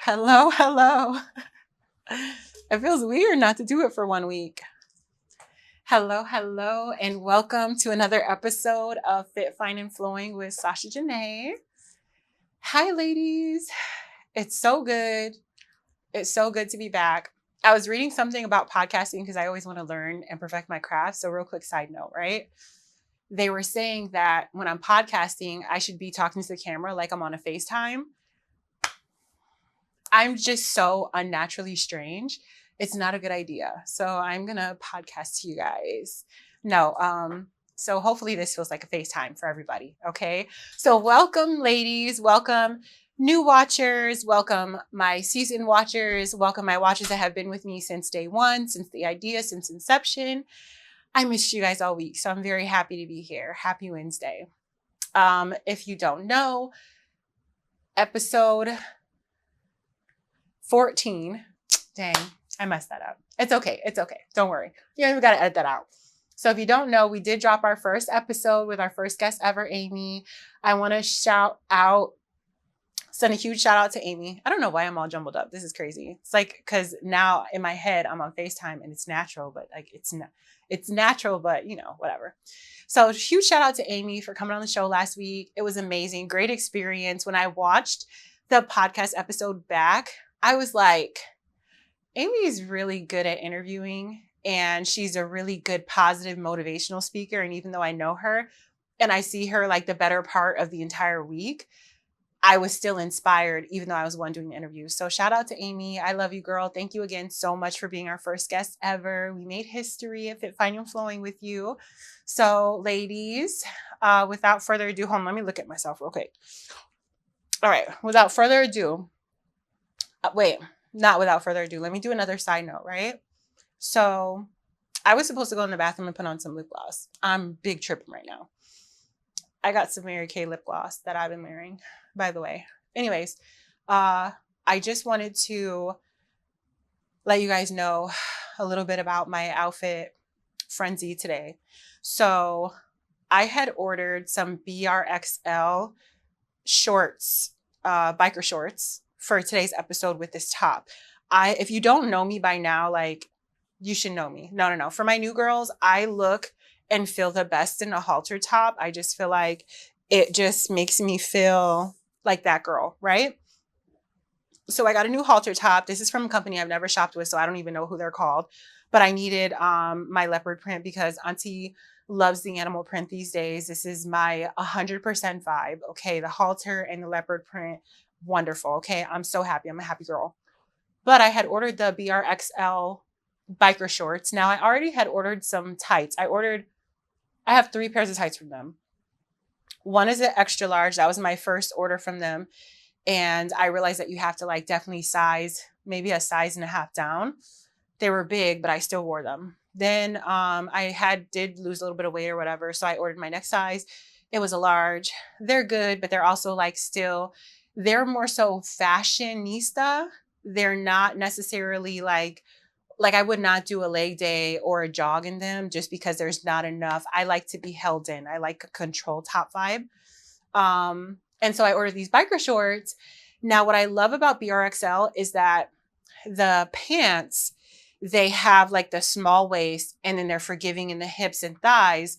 Hello, hello. It feels weird not to do it for 1 week. Hello, hello, and welcome to another episode of Fit, Fine, and Flowing with Sasha Janae. Hi, ladies. It's so good. It's so good to be back. I was reading something about podcasting because I always want to learn and perfect my craft. So, real quick side note, right? They were saying that when I'm podcasting, I should be talking to the camera like I'm on a FaceTime. I'm just so unnaturally strange. It's not a good idea. So I'm going to podcast to you guys. So hopefully this feels like a FaceTime for everybody. Okay. So welcome, ladies. Welcome, new watchers. Welcome, my season watchers. Welcome, my watchers that have been with me since day one, since the idea, since inception. I missed you guys all week. So I'm very happy to be here. Happy Wednesday. If you don't know, episode 14. Dang, I messed that up. It's okay. It's okay. Don't worry. You don't even got to edit that out. So if you don't know, we did drop our first episode with our first guest ever, Amy. I want to send a huge shout out to Amy. I don't know why I'm all jumbled up. This is crazy. It's like, because now in my head, I'm on FaceTime and it's natural, but like it's natural, but whatever. So huge shout out to Amy for coming on the show last week. It was amazing. Great experience. When I watched the podcast episode back, I was like, Amy is really good at interviewing and she's a really good positive motivational speaker. And even though I know her and I see her like the better part of the entire week, I was still inspired, even though I was the one doing the interview. So shout out to Amy. I love you, girl. Thank you again so much for being our first guest ever. We made history at Fit, Fine, and Flowing with you. So ladies, without further ado, hold on, let me look at myself real quick. All right, without further ado, not without further ado, let me do another side note, right? So I was supposed to go in the bathroom and put on some lip gloss. I'm big tripping right now. I got some Mary Kay lip gloss that I've been wearing, by the way. Anyways, I just wanted to let you guys know a little bit about my outfit frenzy today. So I had ordered some BRXL shorts, biker shorts, for today's episode with this top. If you don't know me by now, like you should know me. No. For my new girls, I look and feel the best in a halter top. I just feel like it just makes me feel like that girl, right? So I got a new halter top. This is from a company I've never shopped with, so I don't even know who they're called. But I needed my leopard print because Auntie loves the animal print these days. This is my 100% vibe. Okay, the halter and the leopard print. Wonderful. Okay. I'm so happy. I'm a happy girl. But I had ordered the BRXL biker shorts. Now I already had ordered some tights. I have 3 pairs of tights from them. One is an extra large. That was my first order from them. And I realized that you have to like definitely size, maybe a size and a half down. They were big, but I still wore them. Then I did lose a little bit of weight or whatever. So I ordered my next size. It was a large. They're good, but they're also like they're more so fashionista. They're not necessarily like I would not do a leg day or a jog in them just because there's not enough. I like to be held in. I like a control top vibe. And so I ordered these biker shorts. Now, what I love about BRXL is that the pants, they have like the small waist and then they're forgiving in the hips and thighs.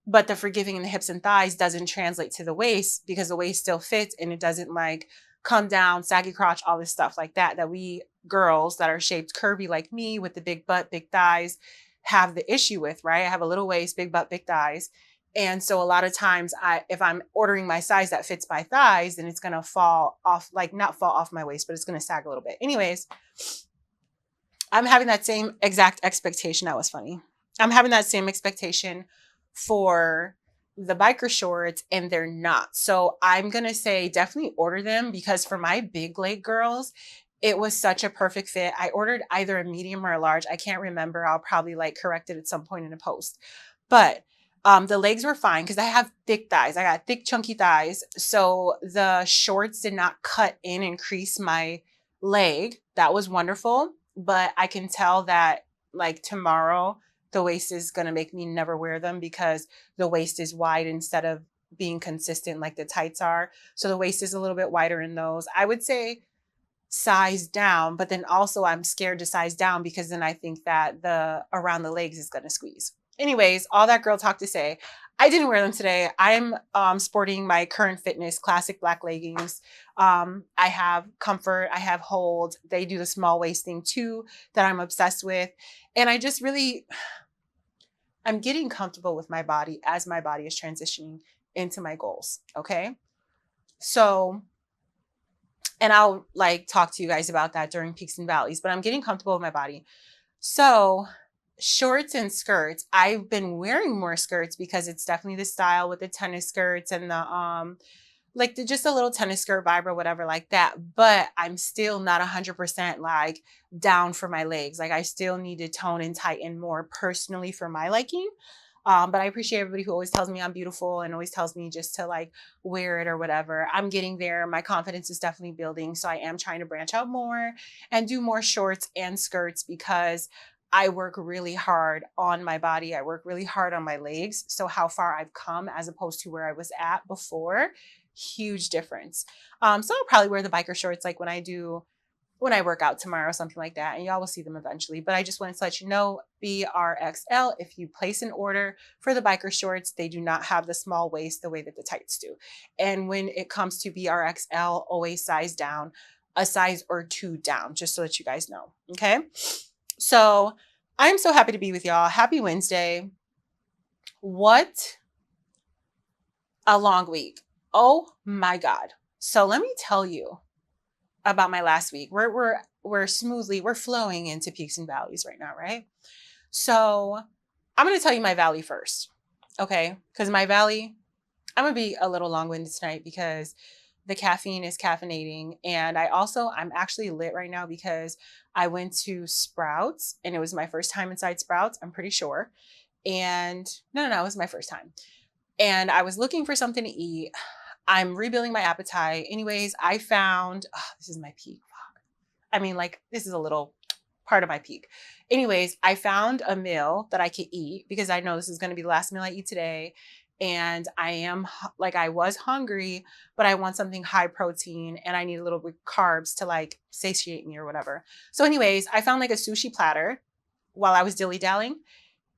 But the forgiving in the hips and thighs doesn't translate to the waist because the waist still fits and it doesn't like come down, saggy crotch, all this stuff like that we girls that are shaped curvy like me with the big butt, big thighs have the issue with, right? I have a little waist, big butt, big thighs. And so a lot of times if I'm ordering my size that fits my thighs, then it's going to fall off, like not fall off my waist, but it's going to sag a little bit. Anyways, I'm having that same exact expectation. That was funny. I'm having that same expectation for the biker shorts and they're not. So I'm going to say definitely order them because for my big leg girls, it was such a perfect fit. I ordered either a medium or a large. I can't remember. I'll probably like correct it at some point in a post. But the legs were fine because I have thick thighs. I got thick, chunky thighs. So the shorts did not cut in and crease my leg. That was wonderful. But I can tell that like tomorrow, the waist is going to make me never wear them because the waist is wide instead of being consistent like the tights are. So the waist is a little bit wider in those. I would say size down, but then also I'm scared to size down because then I think that the around the legs is going to squeeze. Anyways, all that girl talk to say, I didn't wear them today. I'm sporting my Current Fitness classic black leggings. I have comfort, I have hold. They do the small waist thing too that I'm obsessed with. And I just really, I'm getting comfortable with my body as my body is transitioning into my goals. Okay. So, and I'll like talk to you guys about that during peaks and valleys, but I'm getting comfortable with my body. So, shorts and skirts. I've been wearing more skirts because it's definitely the style with the tennis skirts and the like just a little tennis skirt vibe or whatever like that. But I'm still not 100% like down for my legs. Like I still need to tone and tighten more personally for my liking. But I appreciate everybody who always tells me I'm beautiful and always tells me just to like wear it or whatever. I'm getting there. My confidence is definitely building. So I am trying to branch out more and do more shorts and skirts because I work really hard on my body. I work really hard on my legs. So how far I've come as opposed to where I was at before, huge difference. So I'll probably wear the biker shorts like when I work out tomorrow, something like that. And y'all will see them eventually. But I just wanted to let you know, BRXL, if you place an order for the biker shorts, they do not have the small waist the way that the tights do. And when it comes to BRXL, always size down, a size or two down, just so that you guys know. Okay. So I'm so happy to be with y'all. Happy Wednesday. What a long week. Oh my God. So let me tell you about my last week. We're flowing into peaks and valleys right now, right? So I'm going to tell you my valley first. Okay. Because my valley, I'm going to be a little long-winded tonight because the caffeine is caffeinating. And I'm actually lit right now because I went to Sprouts and it was my first time inside Sprouts, I'm pretty sure. And no, it was my first time. And I was looking for something to eat. I'm rebuilding my appetite. Anyways, I found, this is my peak. I mean, like, this is a little part of my peak. Anyways, I found a meal that I could eat because I know this is going to be the last meal I eat today. And I was hungry, but I want something high protein and I need a little bit of carbs to like satiate me or whatever. So anyways, I found like a sushi platter while I was dilly-dallying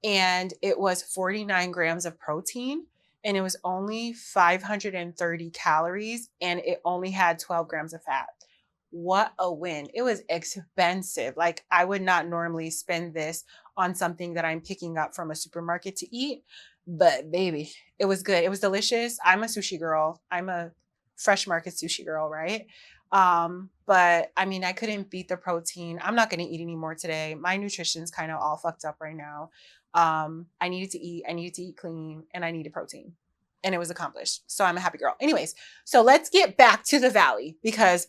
and it was 49 grams of protein and it was only 530 calories and it only had 12 grams of fat. What a win. It was expensive. Like I would not normally spend this on something that I'm picking up from a supermarket to eat, but baby, it was good. It was delicious. I'm a sushi girl. I'm a fresh market sushi girl, right? But I mean, I couldn't beat the protein. I'm not going to eat anymore today. My nutrition's kind of all fucked up right now. I needed to eat clean and I needed protein and it was accomplished. So I'm a happy girl. Anyways, so let's get back to the valley because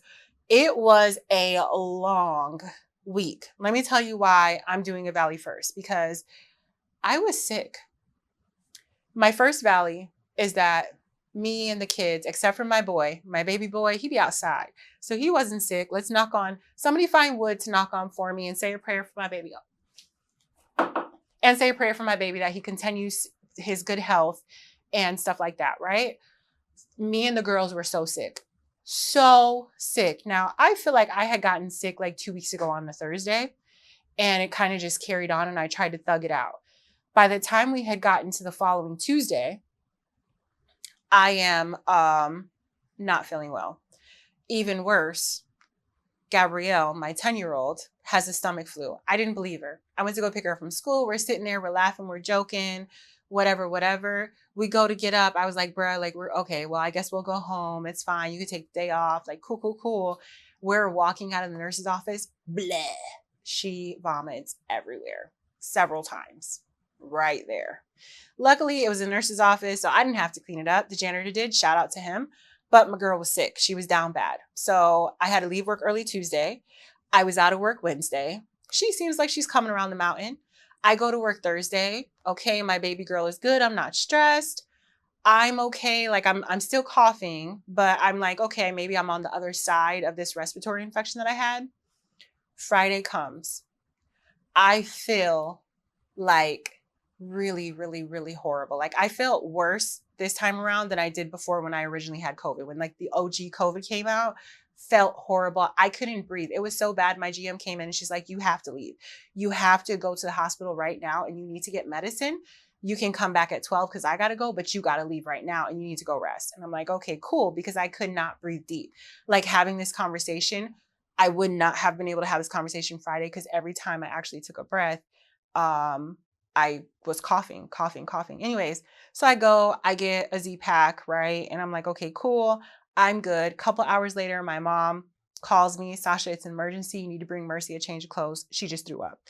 it was a long week. Let me tell you why I'm doing a valley first because I was sick. My first valley is that me and the kids, except for my boy, my baby boy, he be outside. So he wasn't sick. Let's knock on, somebody find wood to knock on for me and say a prayer for my baby. And say a prayer for my baby that he continues his good health and stuff like that, right? Me and the girls were so sick. So sick. Now, I feel like I had gotten sick like 2 weeks ago on a Thursday and it kind of just carried on and I tried to thug it out. By the time we had gotten to the following Tuesday, I am not feeling well. Even worse, Gabrielle, my 10-year-old, has a stomach flu. I didn't believe her. I went to go pick her up from school. We're sitting there, we're laughing, we're joking, whatever. We go to get up. I was like, bruh, like, we're okay. Well, I guess we'll go home. It's fine. You can take the day off. Like, cool. We're walking out of the nurse's office. Bleh. She vomits everywhere several times right there. Luckily, it was a nurse's office, so I didn't have to clean it up. The janitor did. Shout out to him. But my girl was sick. She was down bad. So I had to leave work early Tuesday. I was out of work Wednesday. She seems like she's coming around the mountain. I go to work Thursday. Okay, my baby girl is good. I'm not stressed. I'm okay. Like I'm still coughing, but I'm like, okay, maybe I'm on the other side of this respiratory infection that I had. Friday comes. I feel like really, really, really horrible. Like I felt worse this time around than I did before when I originally had COVID. When like the OG COVID came out, felt horrible. I couldn't breathe. It was so bad. My GM came in and she's like, you have to leave. You have to go to the hospital right now and you need to get medicine. You can come back at 12 because I got to go, but you got to leave right now and you need to go rest. And I'm like, okay, cool. Because I could not breathe deep. Like having this conversation, I would not have been able to have this conversation Friday because every time I actually took a breath, I was coughing. Anyways, so I go, I get a Z-Pack, right? And I'm like, okay, cool. I'm good. Couple hours later, my mom calls me, Sasha, it's an emergency. You need to bring Mercy a change of clothes. She just threw up.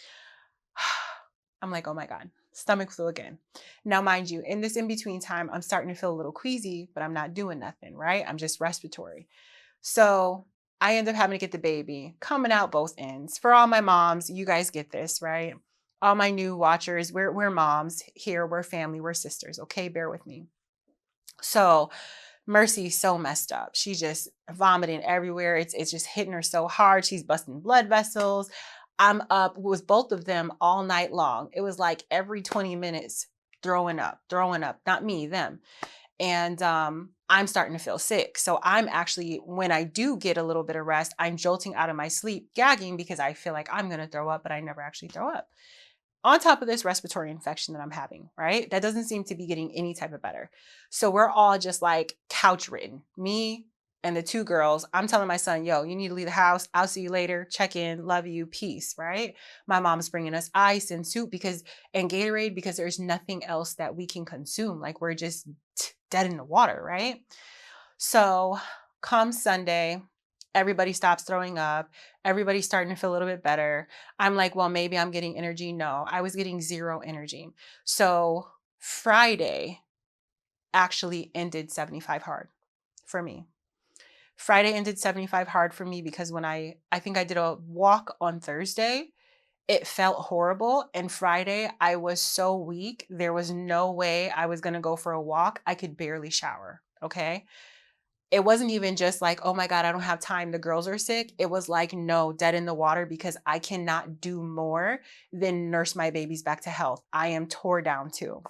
I'm like, oh my God, stomach flu again. Now, mind you, in this in-between time, I'm starting to feel a little queasy, but I'm not doing nothing, right? I'm just respiratory. So I end up having to get the baby, coming out both ends. For all my moms, you guys get this, right? All my new watchers, we're moms here, we're family, we're sisters, okay? Bear with me. So Mercy's so messed up. She's just vomiting everywhere. It's just hitting her so hard. She's busting blood vessels. I'm up with both of them all night long. It was like every 20 minutes, throwing up, not me, them. And I'm starting to feel sick. So I'm actually, when I do get a little bit of rest, I'm jolting out of my sleep, gagging because I feel like I'm going to throw up, but I never actually throw up. On top of this respiratory infection that I'm having, right? That doesn't seem to be getting any type of better. So we're all just like couch ridden. Me and the two girls, I'm telling my son, yo, you need to leave the house. I'll see you later. Check in. Love you. Peace, right? My mom's bringing us ice and soup and Gatorade because there's nothing else that we can consume. Like we're just dead in the water, right? So come Sunday, everybody stops throwing up. Everybody's starting to feel a little bit better. I'm like, well, maybe I'm getting energy. No, I was getting zero energy. So Friday actually ended 75 hard for me. Friday ended 75 hard for me because when I think I did a walk on Thursday, it felt horrible. And Friday, I was so weak. There was no way I was going to go for a walk. I could barely shower. Okay. It wasn't even just like, oh my God, I don't have time. The girls are sick. It was like, no, dead in the water because I cannot do more than nurse my babies back to health. I am tore down too.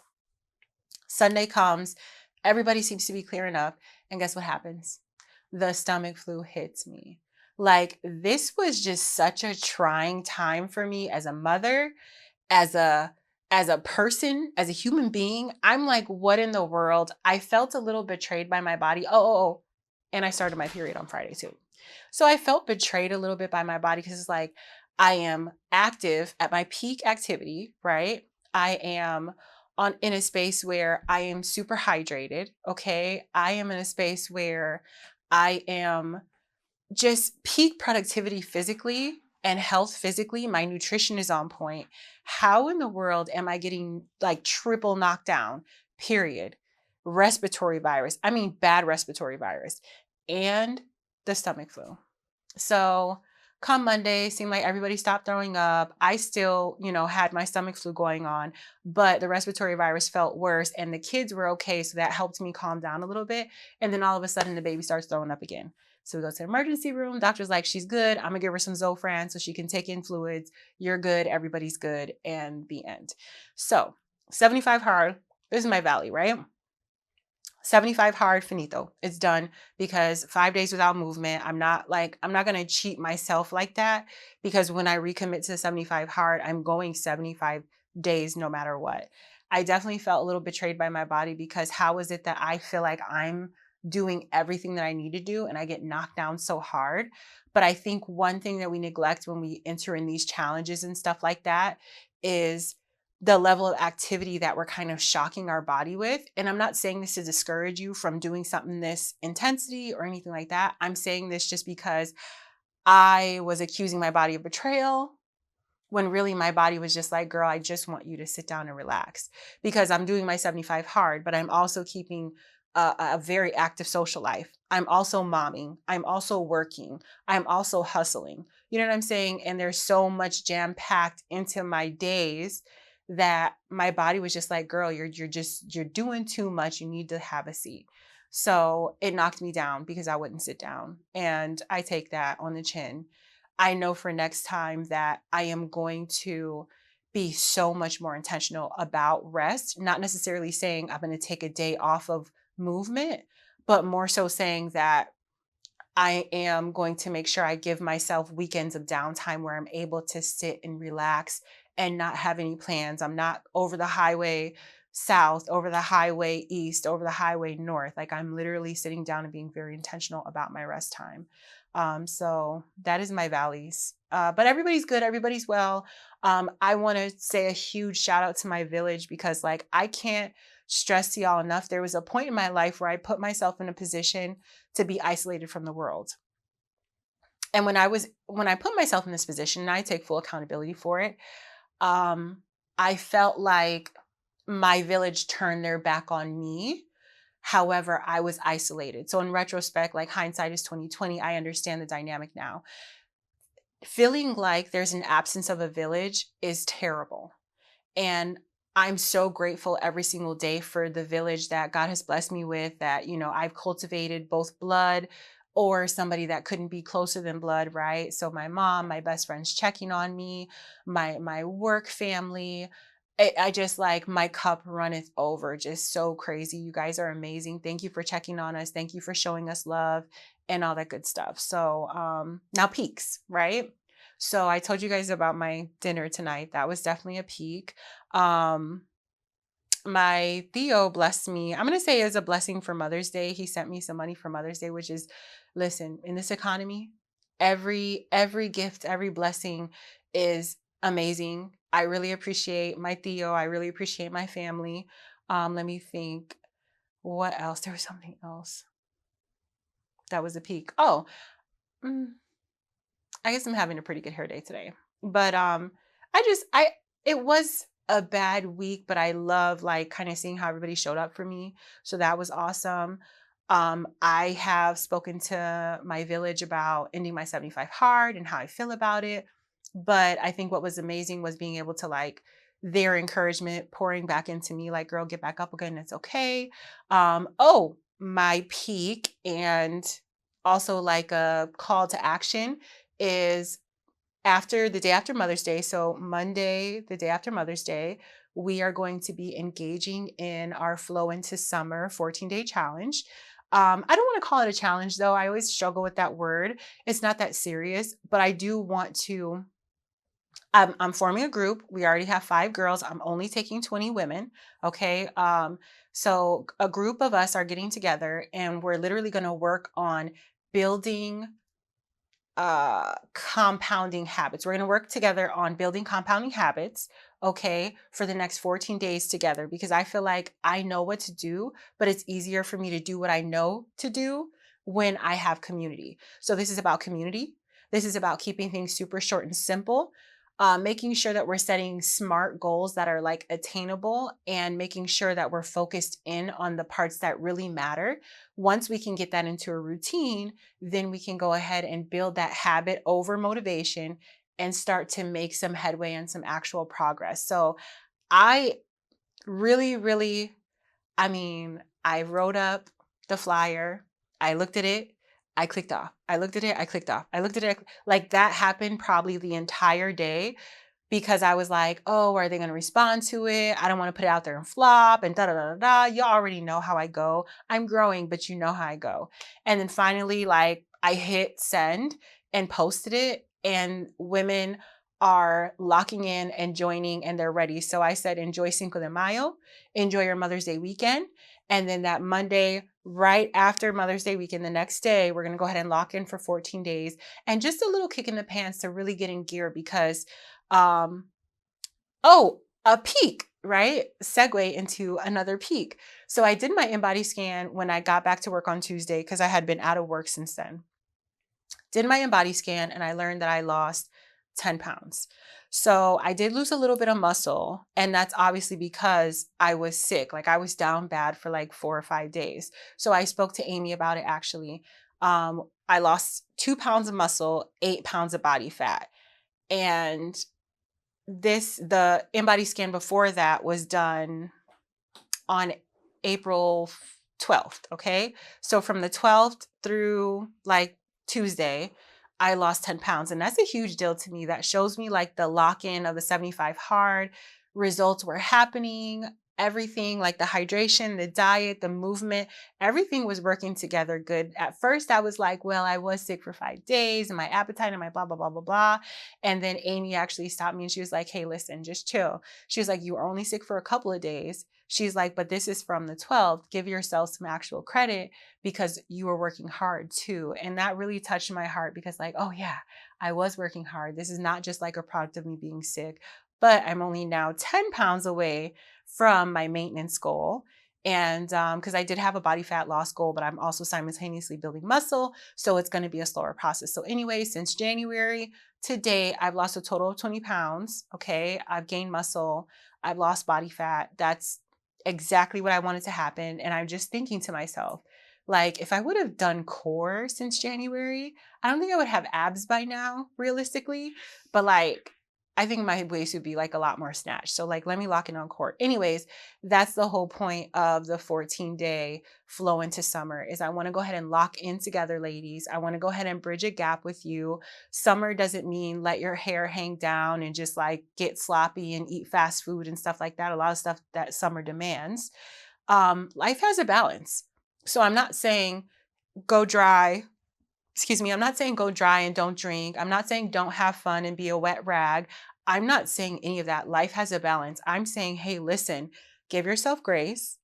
Sunday comes, everybody seems to be clearing up. And guess what happens? The stomach flu hits me. Like this was just such a trying time for me as a mother, as a person, as a human being. I'm like, what in the world? I felt a little betrayed by my body. Oh. And I started my period on Friday too. So I felt betrayed a little bit by my body because it's like, I am active at my peak activity, right? I am in a space where I am super hydrated. Okay. I am in a space where I am just peak productivity physically and health physically. My nutrition is on point. How in the world am I getting like triple knocked down? Period. Respiratory virus. I mean, bad respiratory virus and the stomach flu. So come Monday, seemed like everybody stopped throwing up. I still, had my stomach flu going on, but the respiratory virus felt worse and the kids were okay. So that helped me calm down a little bit. And then all of a sudden the baby starts throwing up again. So we go to the emergency room. Doctor's like, she's good. I'm gonna give her some Zofran so she can take in fluids. You're good. Everybody's good. And the end. So 75 hard. This is my valley, right? 75 hard, finito. It's done because 5 days without movement. I'm not going to cheat myself like that because when I recommit to 75 hard, I'm going 75 days no matter what. I definitely felt a little betrayed by my body because how is it that I feel like I'm doing everything that I need to do and I get knocked down so hard? But I think one thing that we neglect when we enter in these challenges and stuff like that is the level of activity that we're kind of shocking our body with. And I'm not saying this to discourage you from doing something this intensity or anything like that. I'm saying this just because I was accusing my body of betrayal when really my body was just like, girl, I just want you to sit down and relax because I'm doing my 75 hard, but I'm also keeping a very active social life. I'm also momming. I'm also working. I'm also hustling. You know what I'm saying? And there's so much jam packed into my days that my body was just like, girl, you're doing too much. You need to have a seat. So it knocked me down because I wouldn't sit down. And I take that on the chin. I know for next time that I am going to be so much more intentional about rest, not necessarily saying I'm going to take a day off of movement, but more so saying that I am going to make sure I give myself weekends of downtime where I'm able to sit and relax and not have any plans. I'm not over the highway south, over the highway east, over the highway north. Like I'm literally sitting down and being very intentional about my rest time. So that is my valleys. But everybody's good. Everybody's well. I want to say a huge shout out to my village because like I can't stress to y'all enough. There was a point in my life where I put myself in a position to be isolated from the world. And when I put myself in this position, and I take full accountability for it, I felt like my village turned their back on me. However, I was isolated. So in retrospect, like hindsight is 2020, I understand the dynamic now. Feeling like there's an absence of a village is terrible. And I'm so grateful every single day for the village that God has blessed me with, that, you know, I've cultivated both blood or somebody that couldn't be closer than blood, right? So my mom, my best friends checking on me, my work family. I just like my cup runneth over, just so crazy. You guys are amazing. Thank you for checking on us. Thank you for showing us love and all that good stuff. So now peaks, right? So I told you guys about my dinner tonight. That was definitely a peak. Um, my Theo blessed me. I'm gonna say it was a blessing for Mother's Day. He sent me some money for Mother's Day, which is, listen, in this economy, every gift, every blessing is amazing. I really appreciate my Theo. I really appreciate my family. Let me think. What else? There was something else that was a peak. Oh, mm, I guess I'm having a pretty good hair day today. But I it was a bad week, but I love like kind of seeing how everybody showed up for me. So that was awesome. I have spoken to my village about ending my 75 hard and how I feel about it. But I think what was amazing was being able to like their encouragement pouring back into me, like, girl, get back up again. It's okay. Oh, my peak and also like a call to action is after the day after Mother's Day. So Monday, the day after Mother's Day, we are going to be engaging in our Flow into Summer 14-day challenge. I don't want to call it a challenge though. I always struggle with that word. It's not that serious, but I do want to. I'm forming a group. We already have 5 girls. I'm only taking 20 women. Okay. So a group of us are getting together and we're literally going to work on building compounding habits. We're going to work together on building compounding habits, okay, for the next 14 days together because I feel like I know what to do, but it's easier for me to do what I know to do when I have community. So this is about community. This is about keeping things super short and simple. Making sure that we're setting smart goals that are like attainable and making sure that we're focused in on the parts that really matter. Once we can get that into a routine, then we can go ahead and build that habit over motivation and start to make some headway and some actual progress. So I really, I mean, I wrote up the flyer, I looked at it, I clicked off. I looked at it, I clicked off. I looked at it, like that happened probably the entire day because I was like, oh, are they going to respond to it? I don't want to put it out there and flop and da da da da da. You already know how I go. I'm growing, but you know how I go. And then finally, like I hit send and posted it, and women are locking in and joining and they're ready. So I said, enjoy Cinco de Mayo, enjoy your Mother's Day weekend. And then that Monday, right after Mother's Day weekend, the next day, we're going to go ahead and lock in for 14 days and just a little kick in the pants to really get in gear because um, oh, a peak, right? Segue into another peak. So I did my InBody scan when I got back to work on Tuesday because I had been out of work since then. Did my InBody scan and I learned that I lost 10 pounds. So I did lose a little bit of muscle, and that's obviously because I was sick. Like I was down bad for like 4 or 5 days. So I spoke to Amy about it actually. I lost 2 pounds of muscle, 8 pounds of body fat. And the InBody scan before that was done on April 12th. Okay. So from the 12th through like Tuesday, I lost 10 pounds. And that's a huge deal to me. That shows me like the lock in of the 75 hard results were happening. everything, like the hydration, the diet, the movement, everything was working together good. At first, I was like, well, I was sick for 5 days and my appetite and my blah, blah, blah, blah, blah. And then Amy actually stopped me and she was like, hey, listen, just chill. She was like, you were only sick for a couple of days. She's like, but this is from the 12th. Give yourself some actual credit because you were working hard too. And that really touched my heart because, like, oh yeah, I was working hard. This is not just like a product of me being sick, but I'm only now 10 pounds away from my maintenance goal. And because I did have a body fat loss goal, but I'm also simultaneously building muscle. So it's going to be a slower process. So anyway, since January to date, I've lost a total of 20 pounds. Okay. I've gained muscle. I've lost body fat. That's exactly what I wanted to happen. And I'm just thinking to myself, like, if I would have done core since January, I don't think I would have abs by now, realistically. But like, I think my waist would be like a lot more snatched. So like, let me lock in on core. Anyways, that's the whole point of the 14-day flow into summer is I want to go ahead and lock in together, ladies. I want to go ahead and bridge a gap with you. Summer doesn't mean let your hair hang down and just like get sloppy and eat fast food and stuff like that. A lot of stuff that summer demands. Life has a balance. So I'm not saying go dry. Excuse me. I'm not saying go dry and don't drink. I'm not saying don't have fun and be a wet rag. I'm not saying any of that. Life has a balance. I'm saying, hey, listen, give yourself grace,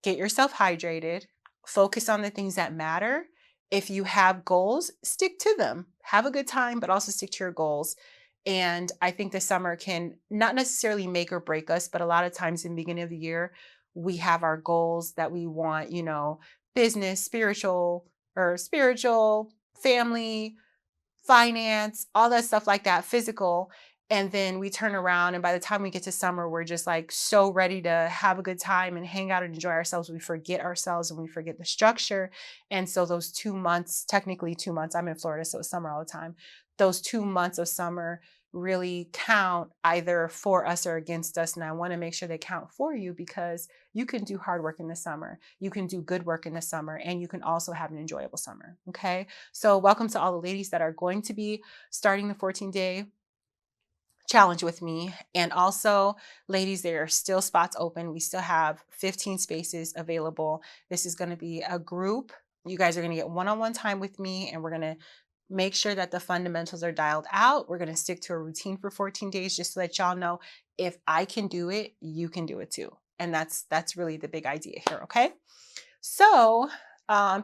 get yourself hydrated, focus on the things that matter. If you have goals, stick to them. Have a good time, but also stick to your goals. And I think the summer can not necessarily make or break us, but a lot of times in the beginning of the year, we have our goals that we want, business, spiritual, family, finance, all that stuff like that, physical. And then we turn around and by the time we get to summer, we're just like so ready to have a good time and hang out and enjoy ourselves. We forget ourselves and we forget the structure. And so those 2 months, technically 2 months, I'm in Florida, so it's summer all the time. Those 2 months of summer really count either for us or against us. And I want to make sure they count for you because you can do hard work in the summer. You can do good work in the summer and you can also have an enjoyable summer. Okay. So welcome to all the ladies that are going to be starting the 14-day challenge with me. And also, ladies, there are still spots open. We still have 15 spaces available. This is going to be a group. You guys are going to get one-on-one time with me, and we're going to make sure that the fundamentals are dialed out. We're going to stick to a routine for 14 days just so that y'all know if I can do it, you can do it too. And that's really the big idea here. Okay. So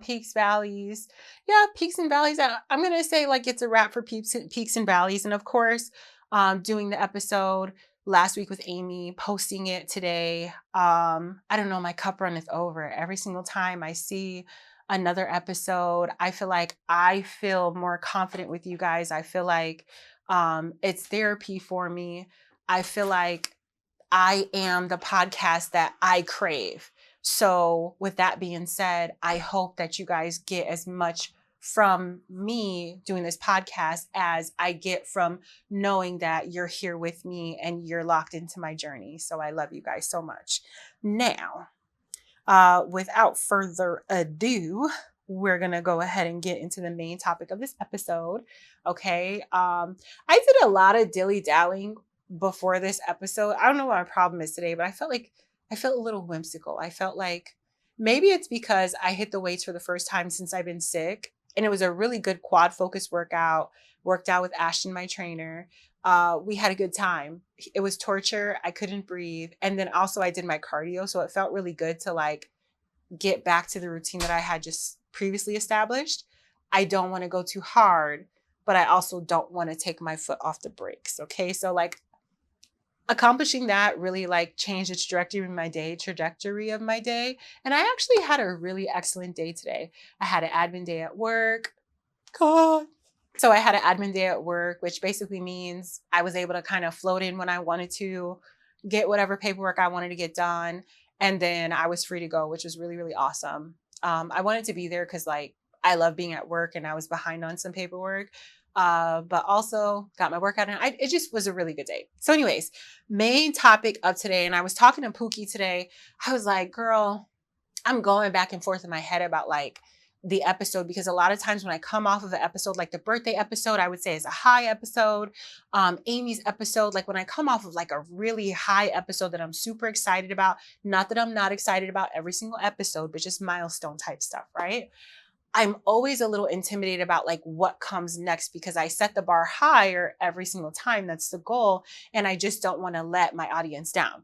peaks, valleys. Yeah, peaks and valleys. I'm going to say like it's a wrap for peaks and valleys. And of course, doing the episode last week with Amy, posting it today. I don't know, my cup runneth over. Every single time I see another episode, I feel like I feel more confident with you guys. I feel like it's therapy for me. I feel like I am the podcast that I crave. So with that being said, I hope that you guys get as much from me doing this podcast as I get from knowing that you're here with me and you're locked into my journey. So I love you guys so much. Now, without further ado, we're going to go ahead and get into the main topic of this episode. Okay. I did a lot of dilly-dallying before this episode. I don't know what my problem is today, but I felt a little whimsical. I felt like maybe it's because I hit the weights for the first time since I've been sick. And it was a really good quad focus workout, worked out with Ashton, my trainer. We had a good time. It was torture. I couldn't breathe. And then also I did my cardio. So it felt really good to like get back to the routine that I had just previously established. I don't want to go too hard, but I also don't want to take my foot off the brakes. Okay. So like accomplishing that really like changed the trajectory of my day. And I actually had a really excellent day today. I had an admin day at work. God. So I had an admin day at work, which basically means I was able to kind of float in when I wanted to, get whatever paperwork I wanted to get done. And then I was free to go, which was really, really awesome. I wanted to be there because like I love being at work and I was behind on some paperwork. But also got my workout and it just was a really good day. So anyways, main topic of today. And I was talking to Pookie today. I was like, girl, I'm going back and forth in my head about like the episode, because a lot of times when I come off of an episode, like the birthday episode, I would say is a high episode. Amy's episode, like when I come off of like a really high episode that I'm super excited about, not that I'm not excited about every single episode, but just milestone type stuff, right? I'm always a little intimidated about like what comes next because I set the bar higher every single time. That's the goal. And I just don't want to let my audience down.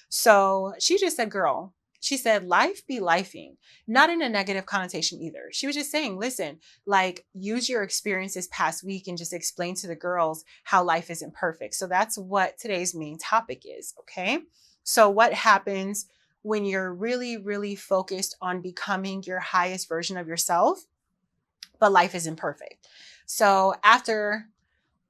So she just said, girl, she said, life be lifing, not in a negative connotation either. She was just saying, listen, like use your experience this past week and just explain to the girls how life isn't perfect. So that's what today's main topic is. Okay. So what happens when you're really, really focused on becoming your highest version of yourself, but life isn't perfect? So after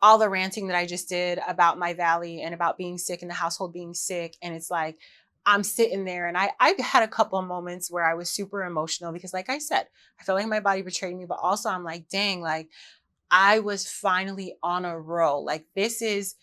all the ranting that I just did about my valley and about being sick and the household being sick, and it's like, I'm sitting there and I've had a couple of moments where I was super emotional because like I said, I felt like my body betrayed me, but also I'm like, dang, like I was finally on a roll. Like this is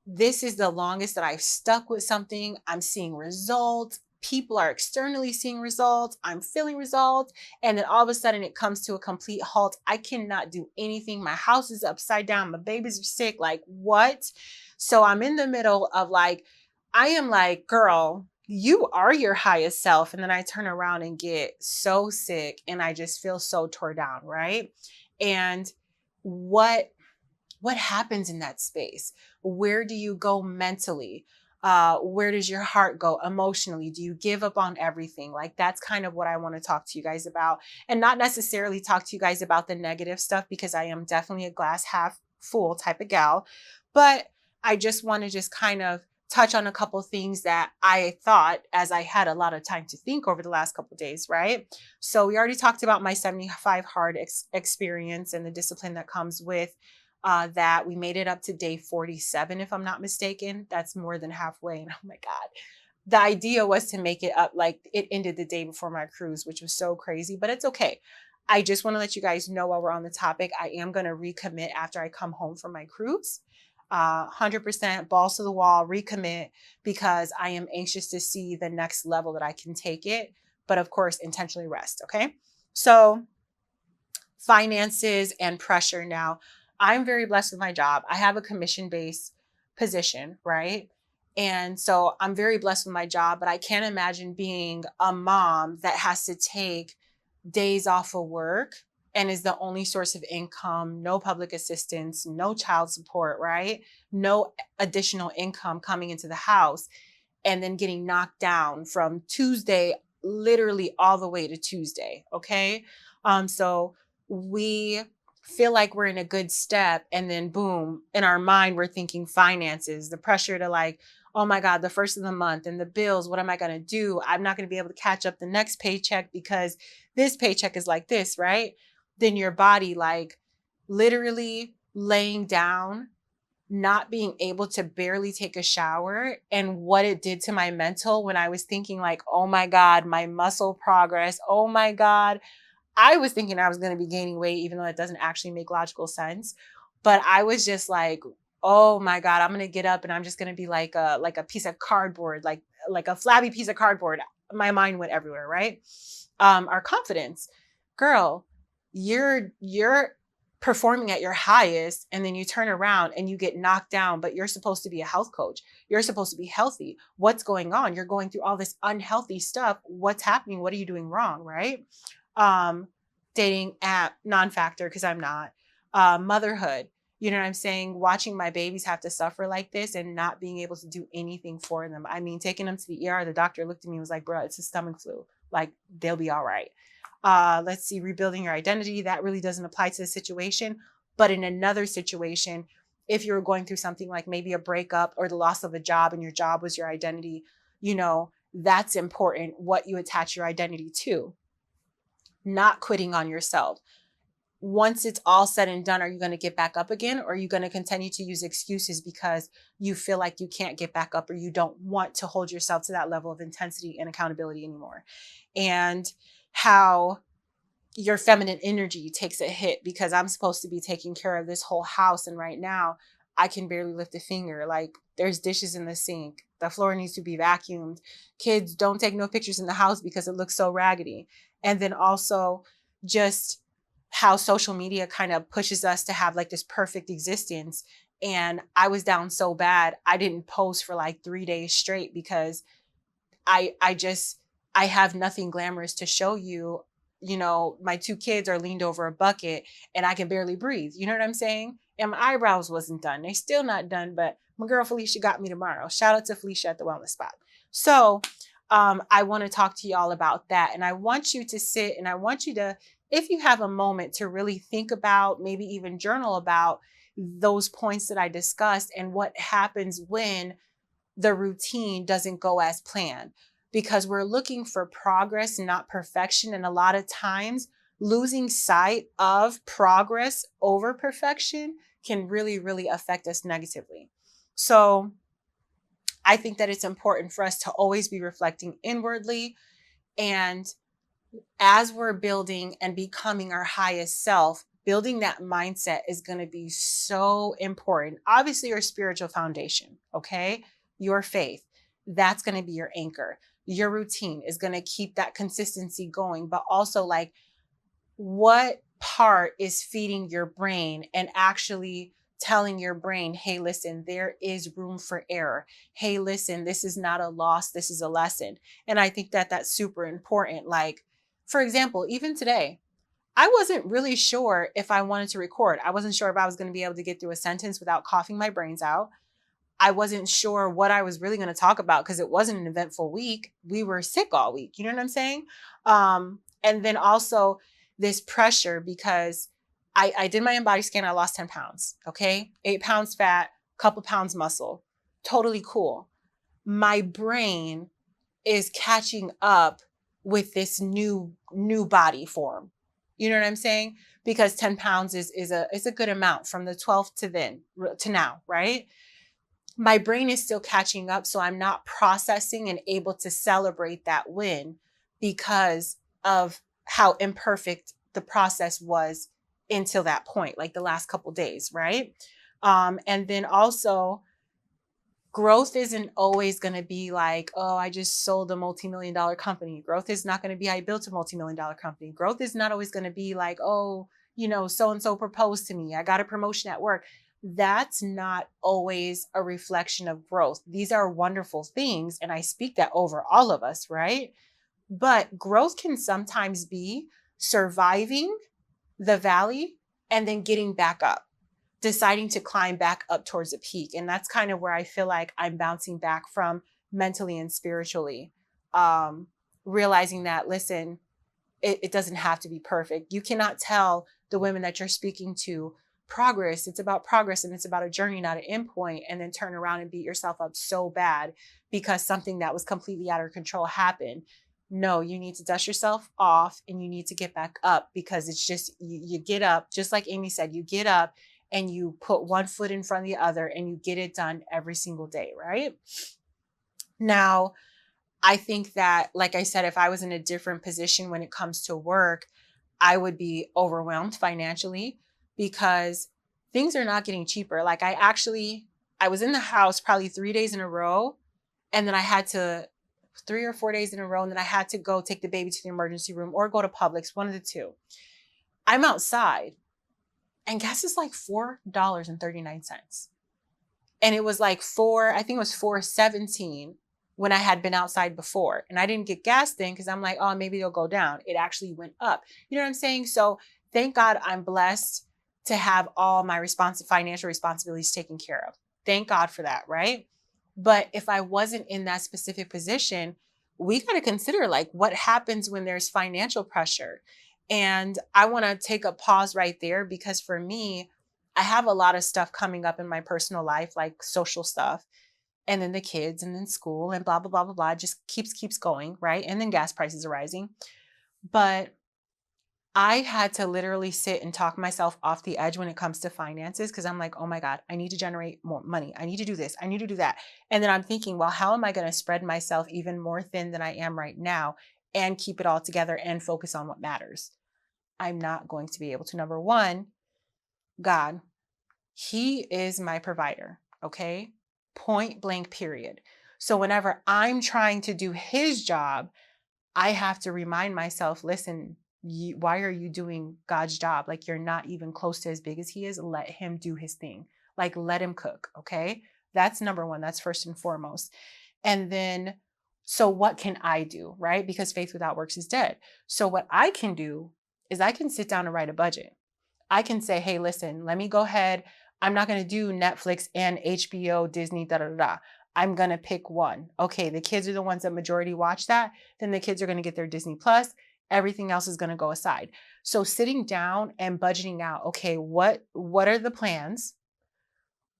the longest that I've stuck with something. I'm seeing results. People are externally seeing results. I'm feeling results. And then all of a sudden it comes to a complete halt. I cannot do anything. My house is upside down. My babies are sick. Like what? So I'm in the middle of like, I am like, girl, you are your highest self. And then I turn around and get so sick and I just feel so tore down. Right. And what happens in that space? Where do you go mentally? Where does your heart go emotionally? Do you give up on everything? Like that's kind of what I want to talk to you guys about, and not necessarily talk to you guys about the negative stuff because I am definitely a glass half full type of gal, but I just want to just kind of touch on a couple things that I thought as I had a lot of time to think over the last couple of days, right? So we already talked about my 75 hard experience and the discipline that comes with that. We made it up to day 47, if I'm not mistaken. That's more than halfway. And oh my God, the idea was to make it up. Like it ended the day before my cruise, which was so crazy, but it's okay. I just want to let you guys know while we're on the topic, I am going to recommit after I come home from my cruise. 100% balls to the wall, recommit, because I am anxious to see the next level that I can take it. But of course, intentionally rest. Okay. So finances and pressure now. I'm very blessed with my job. I have a commission-based position, right? And so I'm very blessed with my job, but I can't imagine being a mom that has to take days off of work and is the only source of income, no public assistance, no child support, right? No additional income coming into the house, and then getting knocked down from Tuesday, literally all the way to Tuesday. Okay. So we feel like we're in a good step, and then boom, in our mind, we're thinking finances, the pressure to like, oh my God, the first of the month and the bills, what am I going to do? I'm not going to be able to catch up the next paycheck because this paycheck is like this, right? Then your body, like literally laying down, not being able to barely take a shower, and what it did to my mental when I was thinking like, oh my God, my muscle progress. Oh my God. I was thinking I was going to be gaining weight, even though it doesn't actually make logical sense. But I was just like, oh my God, I'm going to get up and I'm just going to be like a piece of cardboard, like a flabby piece of cardboard. My mind went everywhere, right? Our confidence, girl, you're performing at your highest, and then you turn around and you get knocked down, but you're supposed to be a health coach. You're supposed to be healthy. What's going on? You're going through all this unhealthy stuff. What's happening? What are you doing wrong? Right? um, Dating app, non-factor, because I'm not, motherhood, you know what I'm saying? Watching my babies have to suffer like this and not being able to do anything for them. I mean, taking them to the ER, the doctor looked at me and was like, bro, it's a stomach flu. Like, they'll be all right. Let's see, rebuilding your identity. That really doesn't apply to the situation. But in another situation, if you're going through something like maybe a breakup or the loss of a job and your job was your identity, you know, that's important, what you attach your identity to. Not quitting on yourself. Once it's all said and done, are you going to get back up again? Or are you going to continue to use excuses because you feel like you can't get back up, or you don't want to hold yourself to that level of intensity and accountability anymore? And how your feminine energy takes a hit because I'm supposed to be taking care of this whole house. And right now I can barely lift a finger. Like, there's dishes in the sink. The floor needs to be vacuumed. Kids don't take no pictures in the house because it looks so raggedy. And then also just how social media kind of pushes us to have like this perfect existence. And I was down so bad, I didn't post for like 3 days straight because I just, I have nothing glamorous to show you. You know, my two kids are leaned over a bucket and I can barely breathe. You know what I'm saying? And my eyebrows wasn't done. They're still not done, but my girl Felicia got me tomorrow. Shout out to Felicia at the Wellness Spot. So I want to talk to y'all about that. And I want you to sit and I want you to, if you have a moment, to really think about, maybe even journal about those points that I discussed and what happens when the routine doesn't go as planned, because we're looking for progress, not perfection. And a lot of times losing sight of progress over perfection can really, really affect us negatively. So I think that it's important for us to always be reflecting inwardly. And as we're building and becoming our highest self, building that mindset is going to be so important. Obviously, your spiritual foundation, okay? Your faith, that's going to be your anchor. Your routine is going to keep that consistency going, but also like what part is feeding your brain and actually telling your brain, hey, listen, there is room for error. Hey, listen, this is not a loss, this is a lesson. And I think that that's super important. Like, for example, even today, I wasn't really sure if I wanted to record. I wasn't sure if I was going to be able to get through a sentence without coughing my brains out. I wasn't sure what I was really going to talk about because it wasn't an eventful week. We were sick all week. You know what I'm saying? And then also this pressure because I did my in-body scan. I lost 10 pounds. Okay. 8 pounds fat, couple pounds muscle. Totally cool. My brain is catching up with this new body form. You know what I'm saying? Because 10 pounds is a good amount from the 12th to now, right? My brain is still catching up. So I'm not processing and able to celebrate that win because of how imperfect the process was until that point, like the last couple days, right? And then also, growth isn't always going to be like, oh, I just sold a multi-million-dollar company. Growth is not going to be, I built a multi-million-dollar company. Growth is not always going to be like, oh, you know, so-and-so proposed to me. I got a promotion at work. That's not always a reflection of growth. These are wonderful things. And I speak that over all of us, right? But growth can sometimes be surviving the valley and then getting back up, deciding to climb back up towards the peak. And that's kind of where I feel like I'm bouncing back from mentally and spiritually. Realizing that, listen, it doesn't have to be perfect. You cannot tell the women that you're speaking to progress. It's about progress and it's about a journey, not an endpoint, and then turn around and beat yourself up so bad because something that was completely out of control happened. No, you need to dust yourself off and you need to get back up because it's just, you get up, just like Amy said, you get up and you put one foot in front of the other and you get it done every single day, right? Now, I think that, like I said, if I was in a different position when it comes to work, I would be overwhelmed financially because things are not getting cheaper. Like I was in the house probably 3 days in a row, and then I had to 3 or 4 days in a row, and then I had to go take the baby to the emergency room or go to Publix, one of the two. I'm outside and gas is like $4.39. And it was like I think it was 4.17 when I had been outside before. And I didn't get gas then because I'm like, oh, maybe it'll go down. It actually went up. You know what I'm saying? So thank God I'm blessed to have all my financial responsibilities taken care of. Thank God for that, right? But if I wasn't in that specific position, we got to consider like what happens when there's financial pressure. And I want to take a pause right there because for me, I have a lot of stuff coming up in my personal life, like social stuff, and then the kids, and then school, and blah, blah, blah, blah, blah. It just keeps going, right? And then gas prices are rising. But I had to literally sit and talk myself off the edge when it comes to finances because I'm like, oh my God, I need to generate more money. I need to do this. I need to do that. And then I'm thinking, well, how am I going to spread myself even more thin than I am right now and keep it all together and focus on what matters? I'm not going to be able to. Number one, God, He is my provider. Okay. Point blank, period. So whenever I'm trying to do His job, I have to remind myself, listen, why are you doing God's job? Like, you're not even close to as big as he is. Let him do his thing. Like, let him cook. Okay. That's number one. That's first and foremost. And then, so what can I do? Right? Because faith without works is dead. So what I can do is I can sit down and write a budget. I can say, hey, listen, let me go ahead. I'm not going to do Netflix and HBO, Disney, da da da. I'm going to pick one. Okay, the kids are the ones that majority watch that. Then the kids are going to get their Disney Plus. Everything else is going to go aside. So sitting down and budgeting out, okay, what are the plans?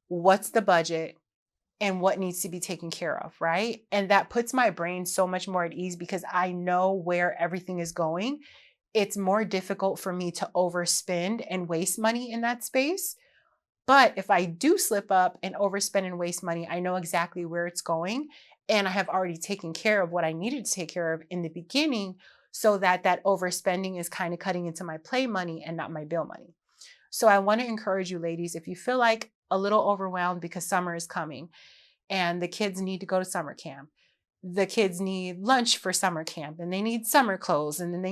What's the budget? And what needs to be taken care of, right? And that puts my brain so much more at ease because I know where everything is going. It's more difficult for me to overspend and waste money in that space. But if I do slip up and overspend and waste money, I know exactly where it's going. And I have already taken care of what I needed to take care of in the beginning so that that overspending is kind of cutting into my play money and not my bill money. So I want to encourage you ladies, if you feel like a little overwhelmed because summer is coming and the kids need to go to summer camp, the kids need lunch for summer camp and they need summer clothes, and then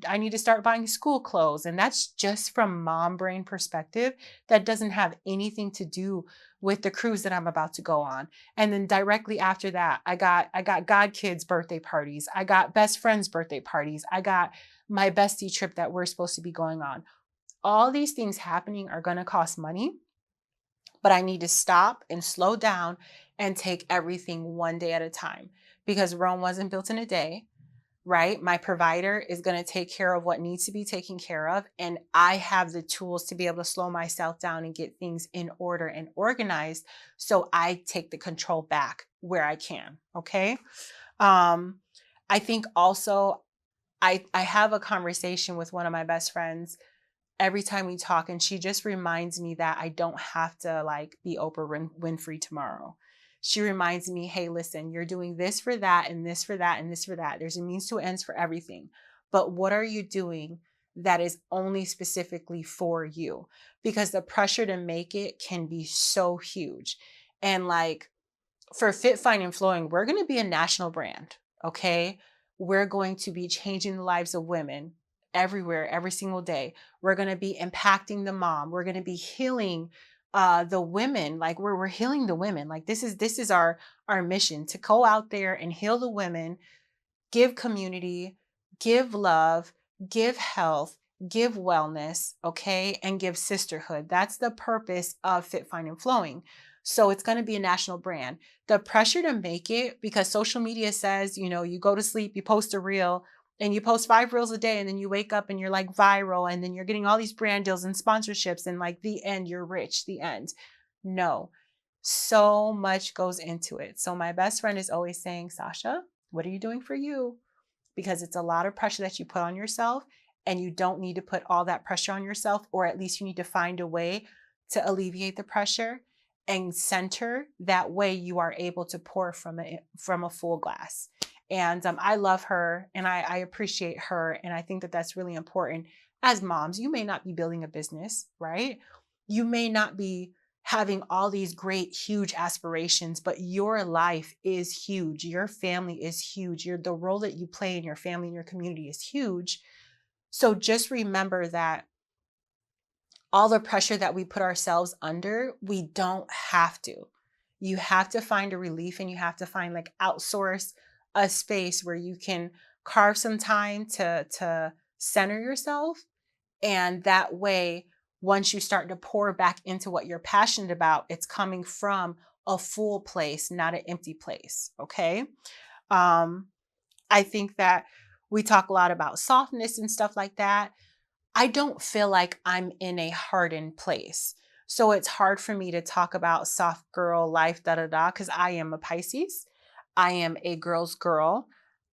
I need to start buying school clothes. And that's just from mom brain perspective. That doesn't have anything to do with the cruise that I'm about to go on. And then directly after that, I got god kids birthday parties. I got best friends birthday parties. I got my bestie trip that we're supposed to be going on. All these things happening are going to cost money, but I need to stop and slow down and take everything one day at a time, because Rome wasn't built in a day, right? My provider is going to take care of what needs to be taken care of. And I have the tools to be able to slow myself down and get things in order and organized. So I take the control back where I can. Okay. I think also I have a conversation with one of my best friends every time we talk, and she just reminds me that I don't have to like be Oprah Winfrey tomorrow. She reminds me, hey, listen, you're doing this for that and this for that and this for that. There's a means to ends for everything. But what are you doing that is only specifically for you? Because the pressure to make it can be so huge. And like for Fit, Fine, and Flowing, we're going to be a national brand. Okay. We're going to be changing the lives of women everywhere, every single day. We're going to be impacting the mom. We're going to be healing the women. Like we're healing the women. Like this is our mission, to go out there and heal the women, give community, give love, give health, give wellness, okay, and give sisterhood. That's the purpose of Fit, Fine, and Flowing. So it's going to be a national brand. The pressure to make it, because social media says, you know, you go to sleep, you post a reel, and you post 5 reels a day, and then you wake up and you're like viral, and then you're getting all these brand deals and sponsorships, and like the end, you're rich, the end. No, so much goes into it. So my best friend is always saying, Sasha, what are you doing for you? Because it's a lot of pressure that you put on yourself, and you don't need to put all that pressure on yourself, or at least you need to find a way to alleviate the pressure and center. That way you are able to pour from a full glass. And I love her, and I appreciate her. And I think that that's really important. As moms, you may not be building a business, right? You may not be having all these great, huge aspirations, but your life is huge. Your family is huge. The role that you play in your family and your community is huge. So just remember that all the pressure that we put ourselves under, we don't have to. You have to find a relief, and you have to find like outsource a space where you can carve some time to center yourself. And that way, once you start to pour back into what you're passionate about, it's coming from a full place, not an empty place. Okay. I think that we talk a lot about softness and stuff like that. I don't feel like I'm in a hardened place. So it's hard for me to talk about soft girl life, because I am a Pisces. I am a girl's girl.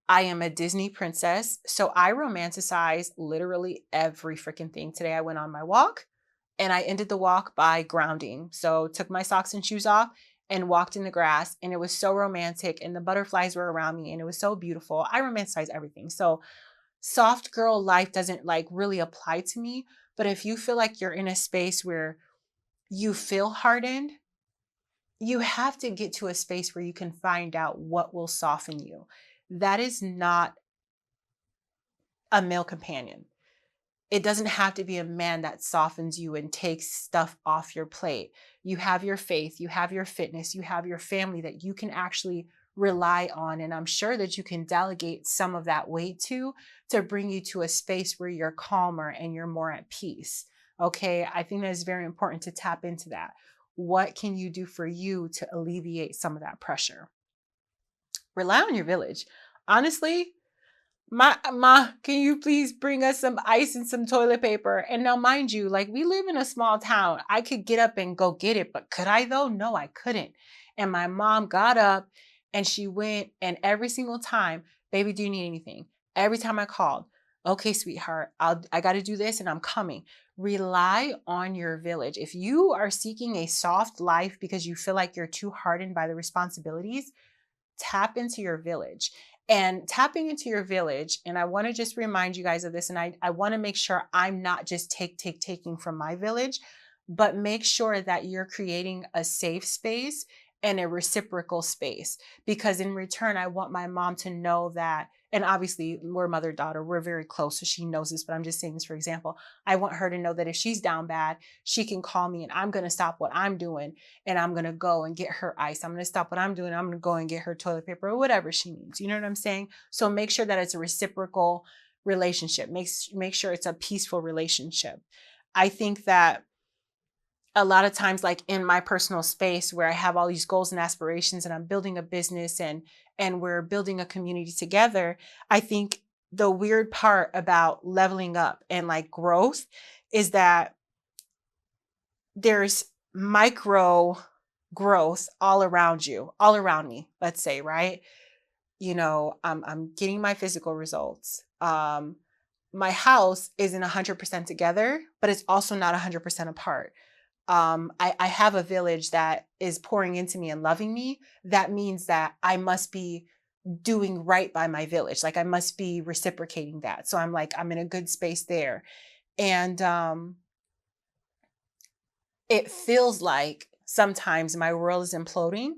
I am a Disney princess. So I romanticize literally every freaking thing. Today I went on my walk, and I ended the walk by grounding. So took my socks and shoes off and walked in the grass, and it was so romantic, and the butterflies were around me, and it was so beautiful. I romanticize everything. So soft girl life doesn't like really apply to me. But if you feel like you're in a space where you feel hardened, you have to get to a space where you can find out what will soften you. That is not a male companion. It doesn't have to be a man that softens you and takes stuff off your plate. You have your faith, you have your fitness, you have your family that you can actually rely on. And I'm sure that you can delegate some of that weight to bring you to a space where you're calmer and you're more at peace. Okay. I think that is very important to tap into that. What can you do for you to alleviate some of that pressure? Rely on your village. Honestly, Ma, can you please bring us some ice and some toilet paper? And now, mind you, like we live in a small town. I could get up and go get it, but could I though? No, I couldn't. And my mom got up and she went, and every single time, baby, do you need anything? Every time I called, okay, sweetheart, I got to do this and I'm coming. Rely on your village. If you are seeking a soft life because you feel like you're too hardened by the responsibilities, tap into your village. And tapping into your village, and I want to just remind you guys of this, and I want to make sure I'm not just taking from my village, but make sure that you're creating a safe space and a reciprocal space. Because in return, I want my mom to know that, and obviously we're mother-daughter, we're very close, so she knows this, but I'm just saying this for example. I want her to know that if she's down bad, she can call me and I'm going to stop what I'm doing and I'm going to go and get her ice. I'm going to stop what I'm doing. I'm going to go and get her toilet paper or whatever she needs. You know what I'm saying? So make sure that it's a reciprocal relationship. Make sure it's a peaceful relationship. I think that a lot of times, like in my personal space where I have all these goals and aspirations and I'm building a business and we're building a community together, I think the weird part about leveling up and like growth is that there's micro growth all around you, all around me, let's say, right? You know, I'm getting my physical results. My house isn't 100% together, but it's also not 100% apart. I have a village that is pouring into me and loving me. That means that I must be doing right by my village. Like I must be reciprocating that. So I'm like, I'm in a good space there. And it feels like sometimes my world is imploding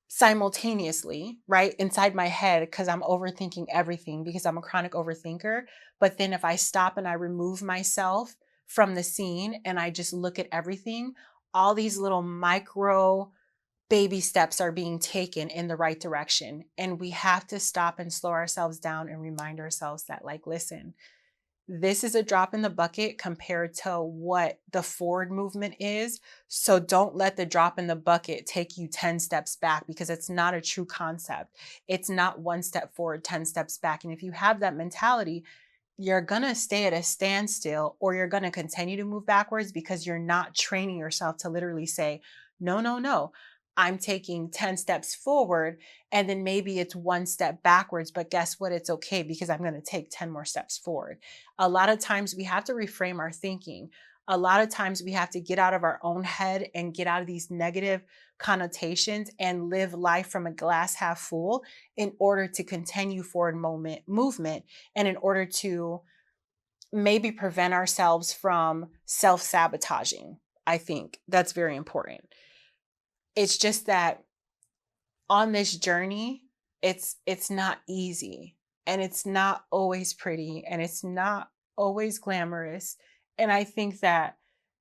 simultaneously, right? Inside my head, because I'm overthinking everything because I'm a chronic overthinker. But then if I stop and I remove myself from the scene and I just look at everything, all these little micro baby steps are being taken in the right direction. And we have to stop and slow ourselves down and remind ourselves that, like, listen, this is a drop in the bucket compared to what the forward movement is. So don't let the drop in the bucket take you 10 steps back because it's not a true concept. It's not one step forward, 10 steps back. And if you have that mentality, you're going to stay at a standstill or you're going to continue to move backwards because you're not training yourself to literally say, no, no, no. I'm taking 10 steps forward and then maybe it's one step backwards, but guess what? It's okay because I'm going to take 10 more steps forward. A lot of times we have to reframe our thinking. A lot of times we have to get out of our own head and get out of these negative connotations and live life from a glass half full in order to continue forward movement and in order to maybe prevent ourselves from self-sabotaging. I think that's very important. It's just that on this journey, it's not easy and it's not always pretty and it's not always glamorous. And I think that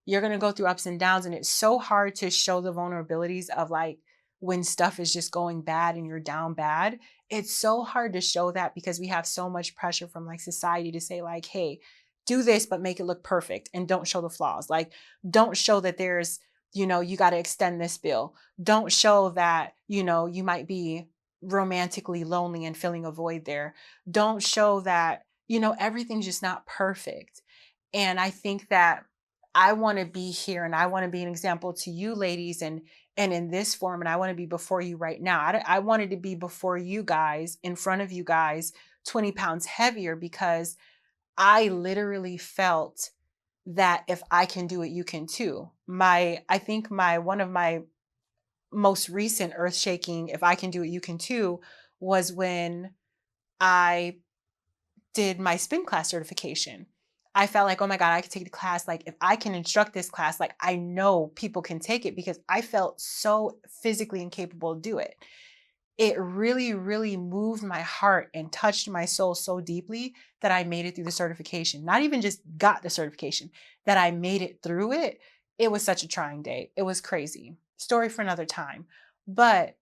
you're going to go through ups and downs and it's so hard to show the vulnerabilities of like when stuff is just going bad and you're down bad. It's so hard to show that because we have so much pressure from like society to say like, hey, do this, but make it look perfect and don't show the flaws. Like, don't show that there's, you got to extend this bill. Don't show that, you might be romantically lonely and feeling a void there. Don't show that, everything's just not perfect. And I think that I want to be here and I want to be an example to you ladies and in this form. And I want to be before you right now. I wanted to be before you guys, in front of you guys, 20 pounds heavier because I literally felt that if I can do it, you can too. I think one of my most recent earth shaking, if I can do it, you can too, was when I did my spin class certification. I felt like, oh my God, I could take the class. Like if I can instruct this class, like I know people can take it because I felt so physically incapable to do it. it really, really moved my heart and touched my soul so deeply that I made it through the certification. Not even just got the certification, that I made it through it. It was such a trying day. It was crazy. Story for another time. But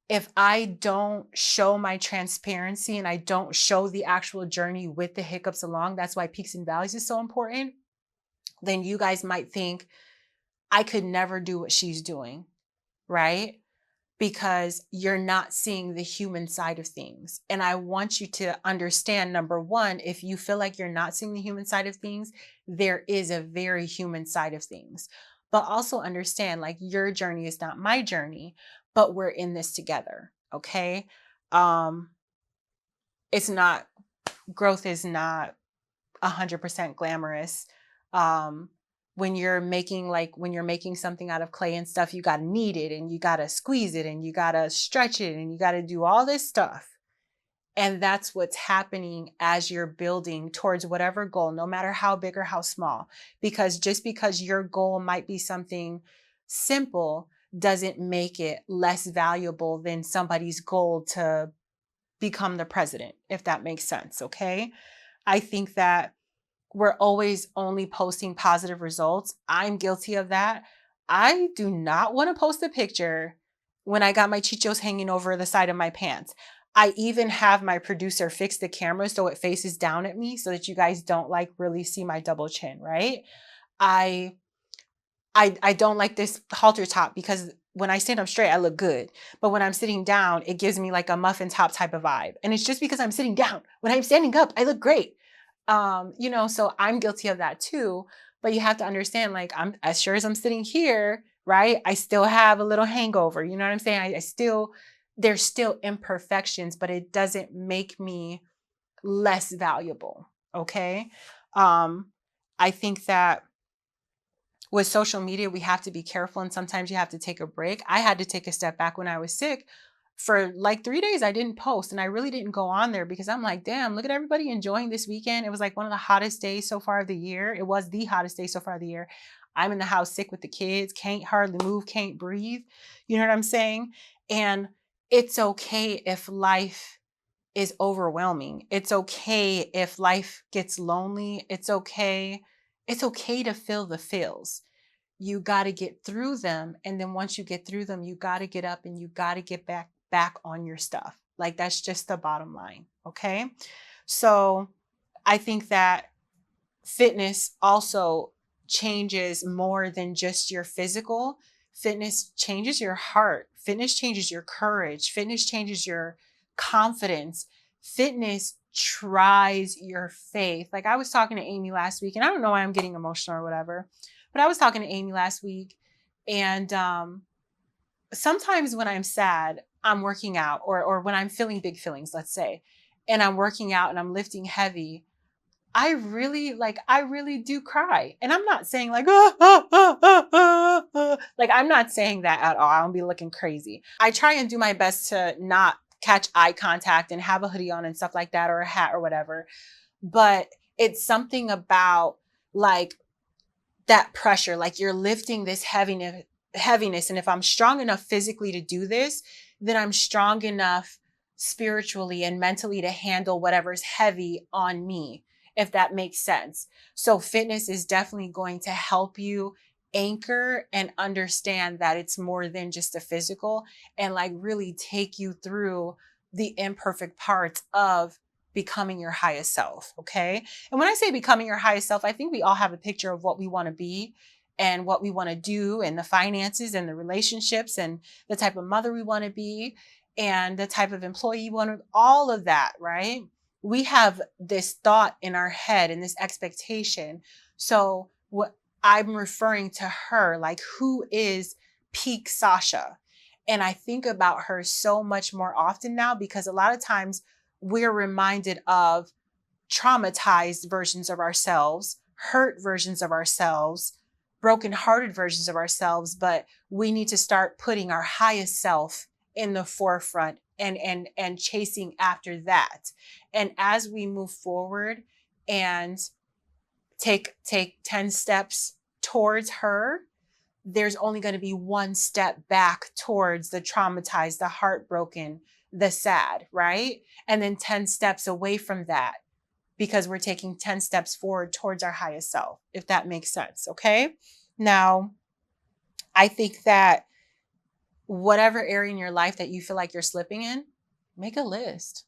if I don't show my transparency and I don't show the actual journey with the hiccups along, that's why peaks and valleys is so important, then you guys might think I could never do what she's doing, right? Because you're not seeing the human side of things. And I want you to understand, number one, if you feel like you're not seeing the human side of things, there is a very human side of things. But also understand, like, your journey is not my journey, but we're in this together. Okay. Um, it's not, growth is not 100% glamorous. Um, when you're making something out of clay and stuff, you got to knead it and you got to squeeze it and you got to stretch it and you got to do all this stuff. And that's what's happening as you're building towards whatever goal, no matter how big or how small. Because just because your goal might be something simple doesn't make it less valuable than somebody's goal to become the president, if that makes sense. Okay. I think that we're always only posting positive results. I'm guilty of that. I do not want to post a picture when I got my chichos hanging over the side of my pants. I even have my producer fix the camera so it faces down at me so that you guys don't like really see my double chin, right? I I don't like this halter top because when I stand up straight, I look good. But when I'm sitting down, it gives me like a muffin top type of vibe. And it's just because I'm sitting down. When I'm standing up, I look great. So I'm guilty of that too. But you have to understand, like, I'm as sure as I'm sitting here, right? I still have a little hangover. You know what I'm saying? There's still imperfections, but it doesn't make me less valuable. Okay. Um, I think that with social media, we have to be careful and sometimes you have to take a break. I had to take a step back when I was sick. For like 3 days, I didn't post and I really didn't go on there because I'm like, damn, look at everybody enjoying this weekend. It was like one of the hottest days so far of the year. It was the hottest day so far of the year. I'm in the house sick with the kids, can't hardly move, can't breathe. You know what I'm saying? And it's okay if life is overwhelming. It's okay if life gets lonely. It's okay. It's okay to feel the feels. You got to get through them. And then once you get through them, you got to get up and you got to get back on your stuff. Like, that's just the bottom line. Okay. So I think that fitness also changes more than just your physical. Fitness changes your heart. Fitness changes your courage. Fitness changes your confidence. Fitness tries your faith. Like, I was talking to Amy last week, and I don't know why I'm getting emotional or whatever, but I was talking to Amy last week, and sometimes when I'm sad, I'm working out, or when I'm feeling big feelings, let's say, and I'm working out and I'm lifting heavy, I really do cry. And I'm not saying like, like, I'm not saying that at all. I don't be looking crazy. I try and do my best to not catch eye contact and have a hoodie on and stuff like that, or a hat or whatever. But it's something about, like, that pressure, like you're lifting this heaviness. And if I'm strong enough physically to do this, then I'm strong enough spiritually and mentally to handle whatever's heavy on me, if that makes sense. So fitness is definitely going to help you anchor and understand that it's more than just a physical, and like really take you through the imperfect parts of becoming your highest self. Okay. And when I say becoming your highest self, I think we all have a picture of what we want to be and what we want to do, and the finances and the relationships and the type of mother we want to be and the type of employee you want to, all of that, right? We have this thought in our head and this expectation. So what I'm referring to her, like, who is peak Sasha? And I think about her so much more often now, because a lot of times we're reminded of traumatized versions of ourselves, hurt versions of ourselves, brokenhearted versions of ourselves, but we need to start putting our highest self in the forefront and chasing after that. And as we move forward and take 10 steps towards her, there's only going to be one step back towards the traumatized, the heartbroken, the sad, right? And then 10 steps away from that, because we're taking 10 steps forward towards our highest self, if that makes sense. Okay. Now, I think that whatever area in your life that you feel like you're slipping in, make a list.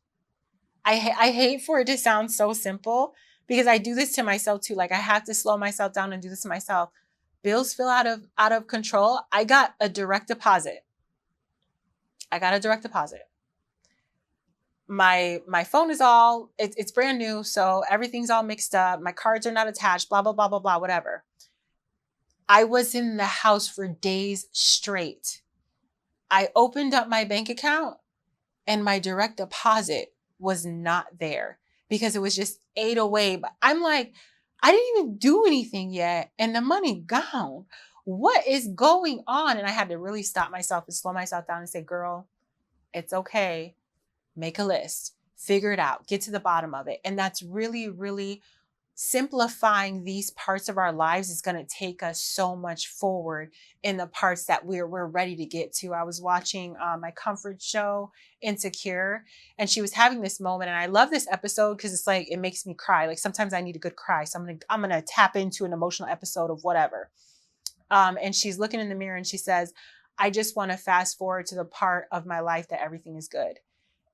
I hate for it to sound so simple, because I do this to myself too. Like, I have to slow myself down and do this to myself. Bills feel out of control. I got a direct deposit. My phone is all, it's brand new, so everything's all mixed up. My cards are not attached, blah, blah, blah, blah, blah, whatever. I was in the house for days straight. I opened up my bank account and my direct deposit was not there, because it was just ate away. But I'm like, I didn't even do anything yet, and the money gone. What is going on? And I had to really stop myself and slow myself down and say, girl, it's okay. Make a list, figure it out, get to the bottom of it. And that's really, really simplifying these parts of our lives is going to take us so much forward in the parts that we're ready to get to. I was watching my comfort show, Insecure, and she was having this moment. And I love this episode because it's like, it makes me cry. Like, sometimes I need a good cry. So I'm gonna tap into an emotional episode of whatever. And she's looking in the mirror and she says, I just want to fast forward to the part of my life that everything is good.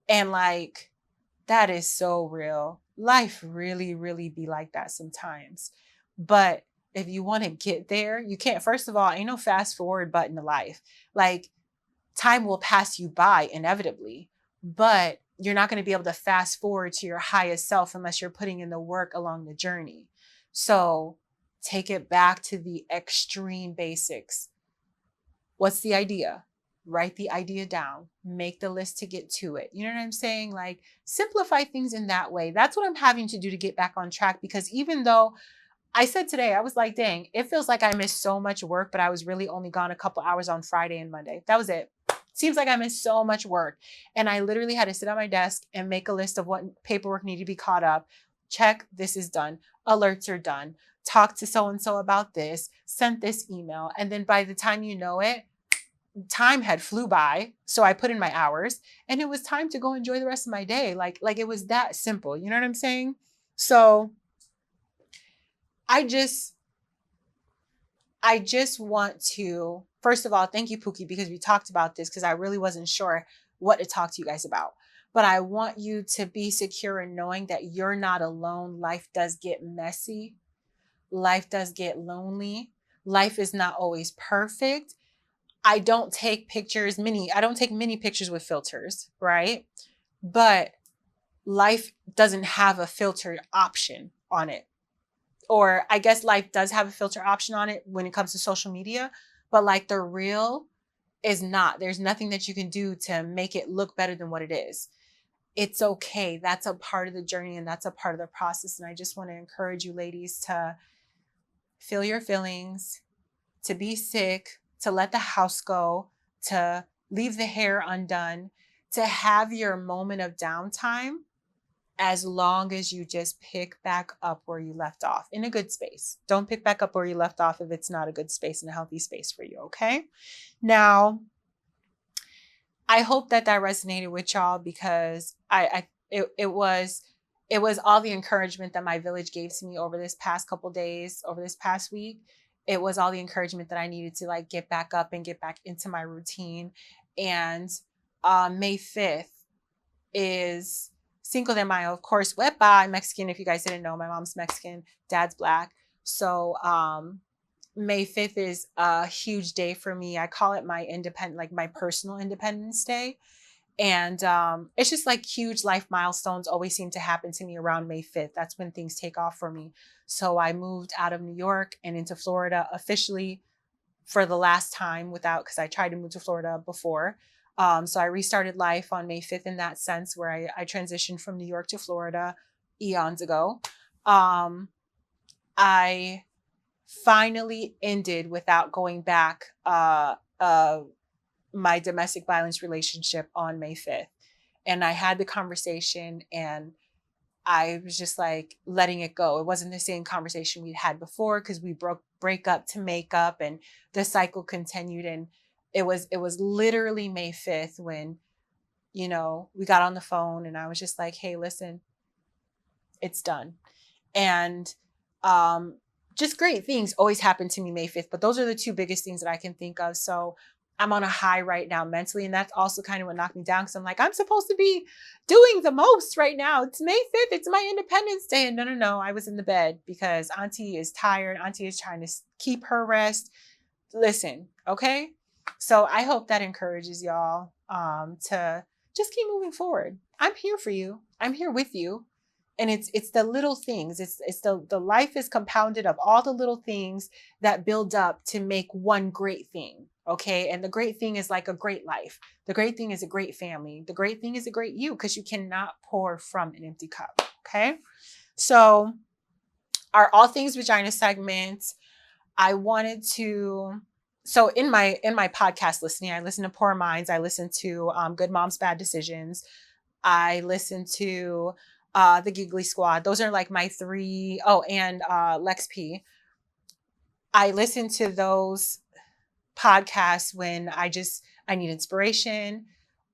And like, that is so real. Life really, really be like that sometimes. But if you want to get there, you can't. First of all, ain't no fast forward button to life. Like, time will pass you by inevitably, but you're not going to be able to fast forward to your highest self unless you're putting in the work along the journey. So take it back to the extreme basics. What's the idea? Write the idea down, make the list to get to it. You know what I'm saying? Like, simplify things in that way. That's what I'm having to do to get back on track, because even though I said today, I was like, dang, it feels like I missed so much work, but I was really only gone a couple hours on Friday and Monday. That was it. Seems like I missed so much work. And I literally had to sit at my desk and make a list of what paperwork needed to be caught up. Check, this is done. Alerts are done. Talk to so-and-so about this, sent this email. And then by the time you know it, time had flew by. So I put in my hours and it was time to go enjoy the rest of my day. Like it was that simple. You know what I'm saying? So I just want to, first of all, thank you, Pookie, because we talked about this, because I really wasn't sure what to talk to you guys about. But I want you to be secure in knowing that you're not alone. Life does get messy. Life does get lonely. Life is not always perfect. I don't take many pictures with filters, right? But life doesn't have a filtered option on it. Or I guess life does have a filter option on it when it comes to social media, but like, the real is not. There's nothing that you can do to make it look better than what it is. It's okay. That's a part of the journey and that's a part of the process. And I just want to encourage you ladies to feel your feelings, to be sick, to let the house go, to leave the hair undone, to have your moment of downtime, as long as you just pick back up where you left off in a good space. Don't pick back up where you left off if it's not a good space and a healthy space for you, okay? Now, I hope that resonated with y'all, because it was all the encouragement that my village gave to me over this past couple days, over this past week. It was all the encouragement that I needed to like get back up and get back into my routine. And May 5th is Cinco de Mayo, of course. Wepa, I'm Mexican. If you guys didn't know, my mom's Mexican, dad's Black. So May 5th is a huge day for me. I call it my my personal Independence Day. And it's just like huge life milestones always seem to happen to me around May 5th. That's when things take off for me. So I moved out of New York and into Florida officially for the last time because I tried to move to Florida before. So I restarted life on May 5th in that sense, where I transitioned from New York to Florida eons ago. I finally ended, without going back, my domestic violence relationship on May 5th. And I had the conversation, and I was just like letting it go. It wasn't the same conversation we'd had before because we break up to make up, and the cycle continued. And it was literally May 5th when, we got on the phone and I was just like, hey, listen, it's done. And just great things always happen to me May 5th, but those are the two biggest things that I can think of. So I'm on a high right now mentally. And that's also kind of what knocked me down, because I'm like, I'm supposed to be doing the most right now. It's May 5th. It's my Independence Day. And no. I was in the bed because Auntie is tired. Auntie is trying to keep her rest. Listen, okay? So I hope that encourages y'all to just keep moving forward. I'm here for you. I'm here with you. And it's the little things. It's the life is compounded of all the little things that build up to make one great thing. Okay. And the great thing is like a great life. The great thing is a great family. The great thing is a great you, because you cannot pour from an empty cup. Okay. So our All Things Vagina segment, I wanted to, so in my podcast listening, I listen to Poor Minds. I listen to Good Moms, Bad Decisions. I listen to the Giggly Squad. Those are like my three. Oh, and Lex P. I listen to those podcasts when I need inspiration.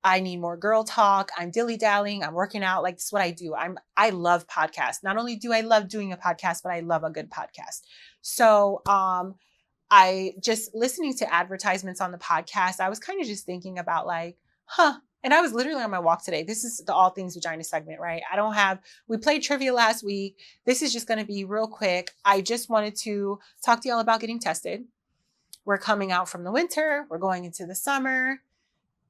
I need more girl talk. I'm dilly-dallying. I'm working out. Like, this is what I do. I love podcasts. Not only do I love doing a podcast, but I love a good podcast. So I just listening to advertisements on the podcast, I was kind of just thinking about like, and I was literally on my walk today. This is the All Things Vagina segment, right? We played trivia last week. This is just going to be real quick. I just wanted to talk to y'all about getting tested. We're coming out from the winter. We're going into the summer.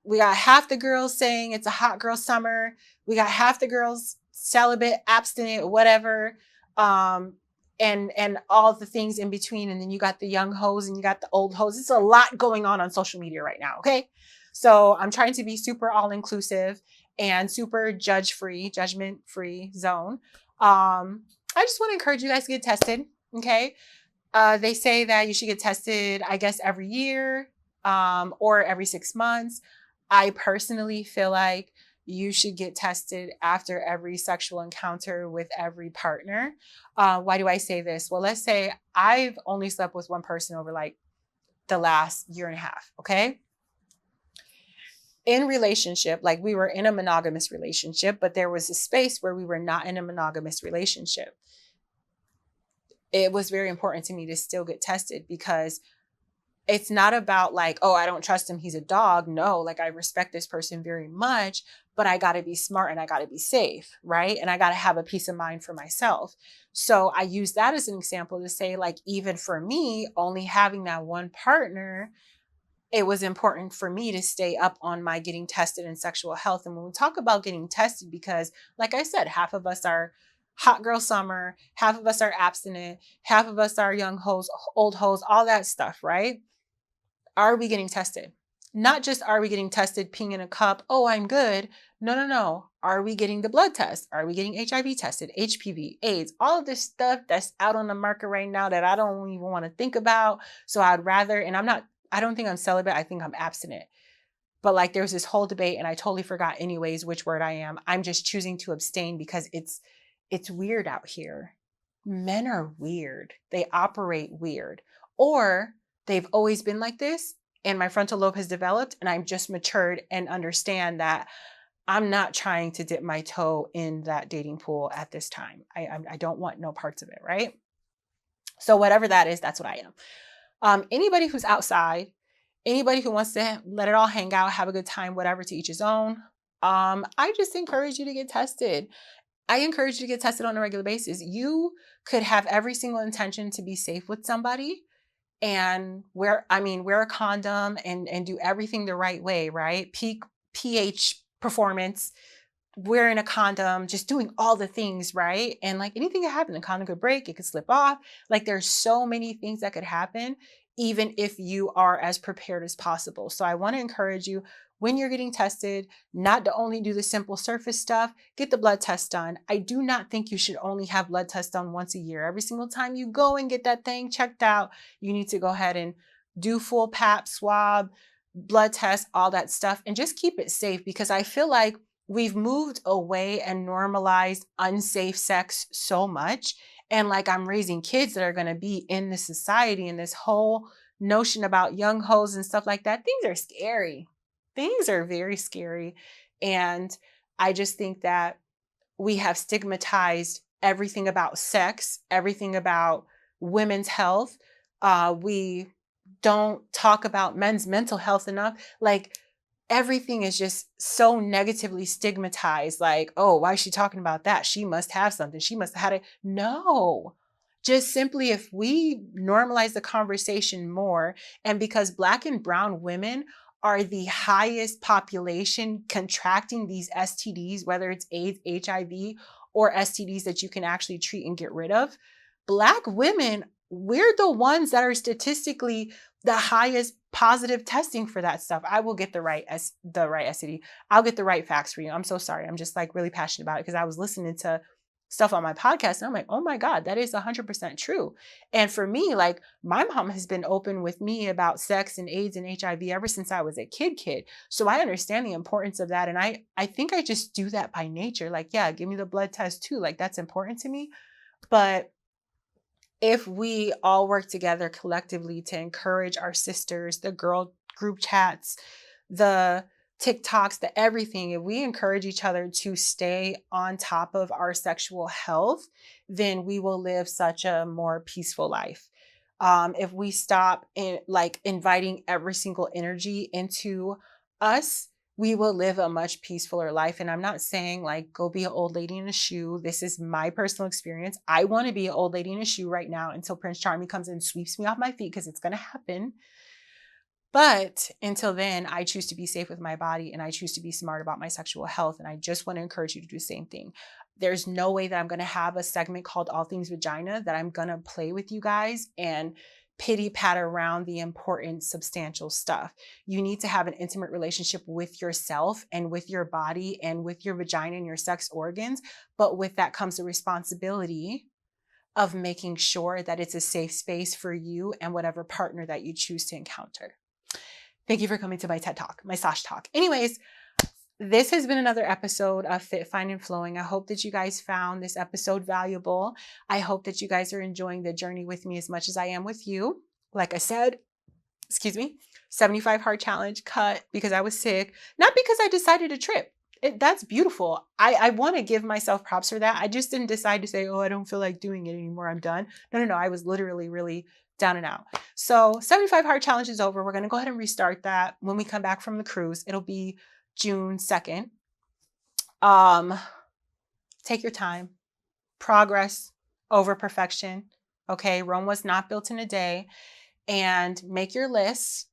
We got half the girls saying it's a hot girl summer. We got half the girls celibate, abstinent, whatever. And all the things in between. And then you got the young hoes and you got the old hoes. It's a lot going on social media right now. Okay. So I'm trying to be super all-inclusive and super judgment-free zone. I just want to encourage you guys to get tested. Okay. They say that you should get tested, I guess, every year, or every 6 months. I personally feel like you should get tested after every sexual encounter with every partner. Why do I say this? Well, let's say I've only slept with one person over like the last year and a half. Okay. In relationship, like we were in a monogamous relationship, but there was a space where we were not in a monogamous relationship. It was very important to me to still get tested, because it's not about like, oh, I don't trust him, he's a dog. No, like I respect this person very much, but I got to be smart and I got to be safe, right? And I got to have a peace of mind for myself. So I use that as an example to say, like, even for me, only having that one partner, it was important for me to stay up on my getting tested in sexual health. And when we talk about getting tested, because like I said, half of us are hot girl summer, half of us are abstinent, half of us are young hoes, old hoes, all that stuff, right? Are we getting tested? Not just are we getting tested, peeing in a cup, oh, I'm good. No. Are we getting the blood test? Are we getting HIV tested, HPV, AIDS, all of this stuff that's out on the market right now that I don't even want to think about. So I'd rather, and I don't think I'm celibate. I think I'm abstinent. But like there's this whole debate and I totally forgot anyways which word I am. I'm just choosing to abstain because it's weird out here. Men are weird. They operate weird. Or they've always been like this and my frontal lobe has developed and I'm just matured and understand that I'm not trying to dip my toe in that dating pool at this time. I don't want no parts of it, right? So whatever that is, that's what I am. Anybody who's outside, anybody who wants to let it all hang out, have a good time, whatever, to each his own. I just encourage you to get tested. I encourage you to get tested on a regular basis. You could have every single intention to be safe with somebody and wear a condom and do everything the right way, right? Peak pH performance, wearing a condom, just doing all the things, right? And like anything could happen. The condom could break, it could slip off. Like there's so many things that could happen, even if you are as prepared as possible. So I want to encourage you, when you're getting tested, not to only do the simple surface stuff, get the blood test done. I do not think you should only have blood tests done once a year. Every single time you go and get that thing checked out, you need to go ahead and do full pap, swab, blood test, all that stuff, and just keep it safe, because I feel like we've moved away and normalized unsafe sex so much. And like, I'm raising kids that are going to be in this society, and this whole notion about young hoes and stuff like that. Things are scary. Things are very scary. And I just think that we have stigmatized everything about sex, everything about women's health. We don't talk about men's mental health enough. Like, everything is just so negatively stigmatized. Like, oh, why is she talking about that? She must have something. She must have had it. No. Just simply, if we normalize the conversation more, and because Black and brown women are the highest population contracting these STDs, whether it's AIDS, HIV, or STDs that you can actually treat and get rid of, Black women, we're the ones that are statistically the highest positive testing for that stuff. I will get the right STD. I'll get the right facts for you. I'm so sorry. I'm just like really passionate about it, because I was listening to stuff on my podcast and I'm like, oh my God, that is 100% true. And for me, like, my mom has been open with me about sex and AIDS and HIV ever since I was a kid. So I understand the importance of that. And I think I just do that by nature. Like, yeah, give me the blood test too. Like, that's important to me. But if we all work together collectively to encourage our sisters, the girl group chats, the TikToks, the everything, if we encourage each other to stay on top of our sexual health, then we will live such a more peaceful life. If we stop inviting every single energy into us, we will live a much peacefuler life. And I'm not saying like go be an old lady in a shoe. This is my personal experience. I want to be an old lady in a shoe right now until Prince Charming comes and sweeps me off my feet, because it's going to happen. But until then, I choose to be safe with my body, and I choose to be smart about my sexual health. And I just want to encourage you to do the same thing. There's no way that I'm going to have a segment called All Things Vagina that I'm going to play with you guys and pity pat around the important, substantial stuff. You need to have an intimate relationship with yourself and with your body and with your vagina and your sex organs. But with that comes the responsibility of making sure that it's a safe space for you and whatever partner that you choose to encounter. Thank you for coming to my TED Talk, my Sash Talk. Anyways, this has been another episode of Fit, Fine, and Flowing. I hope that you guys found this episode valuable. I hope that you guys are enjoying the journey with me as much as I am with you. Like I said, 75 hard challenge cut because I was sick, not because I decided to trip. That's beautiful. I want to give myself props for that. I just didn't decide to say, oh, I don't feel like doing it anymore. I'm done. No. I was literally really down and out. So 75 hard challenge is over. We're going to go ahead and restart that when we come back from the cruise. It'll be June 2nd. Take your time. Progress over perfection. Okay. Rome was not built in a day. And make your lists.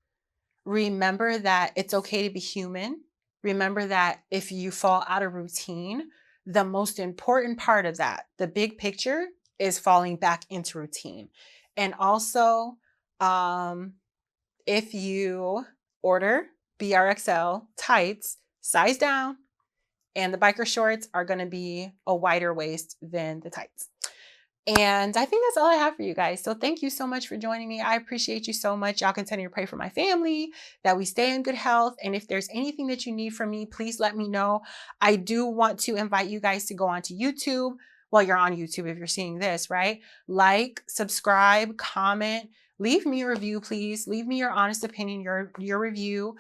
Remember that it's okay to be human. Remember that if you fall out of routine, the most important part of that, the big picture, is falling back into routine. And also, if you order BRXL tights, size down, and the biker shorts are going to be a wider waist than the tights. And I think that's all I have for you guys. So thank you so much for joining me. I appreciate you so much. Y'all continue to pray for my family, that we stay in good health. And if there's anything that you need from me, please let me know. I do want to invite you guys to go onto YouTube. Well, you're on YouTube if you're seeing this, right? Like, subscribe, comment, leave me a review, please. Leave me your honest opinion, your review.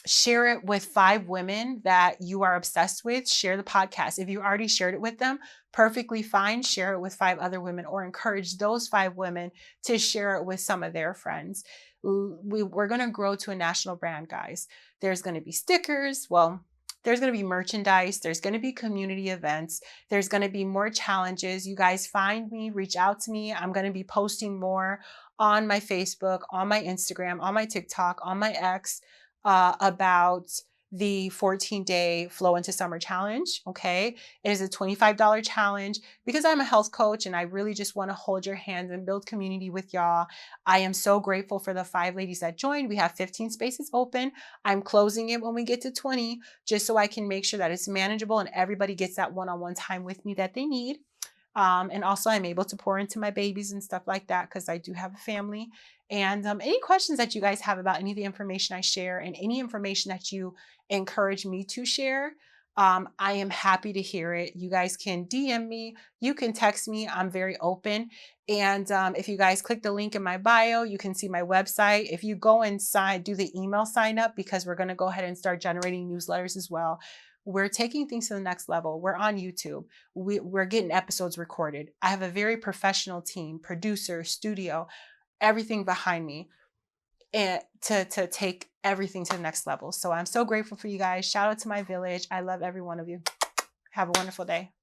Share it with 5 women that you are obsessed with. Share the podcast. If you already shared it with them, perfectly fine. Share it with 5 other women, or encourage those 5 women to share it with some of their friends. We're going to grow to a national brand, guys. There's going to be stickers. Well, there's going to be merchandise. There's going to be community events. There's going to be more challenges. You guys find me, reach out to me. I'm going to be posting more on my Facebook, on my Instagram, on my TikTok, on my X, about the 14-day Flow into Summer challenge. Okay. It is a $25 challenge because I'm a health coach and I really just want to hold your hand and build community with y'all. I am so grateful for the 5 ladies that joined. We have 15 spaces open. I'm closing it when we get to 20, just so I can make sure that it's manageable and everybody gets that one-on-one time with me that they need. And also I'm able to pour into my babies and stuff like that because I do have a family. And any questions that you guys have about any of the information I share and any information that you encourage me to share, I am happy to hear it. You guys can DM me, you can text me. I'm very open. And if you guys click the link in my bio, you can see my website. If you go inside, do the email sign up because we're going to go ahead and start generating newsletters as well. We're taking things to the next level. We're on YouTube. We're getting episodes recorded. I have a very professional team, producer, studio, everything behind me, and to take everything to the next level. So I'm so grateful for you guys. Shout out to my village. I love every one of you. Have a wonderful day.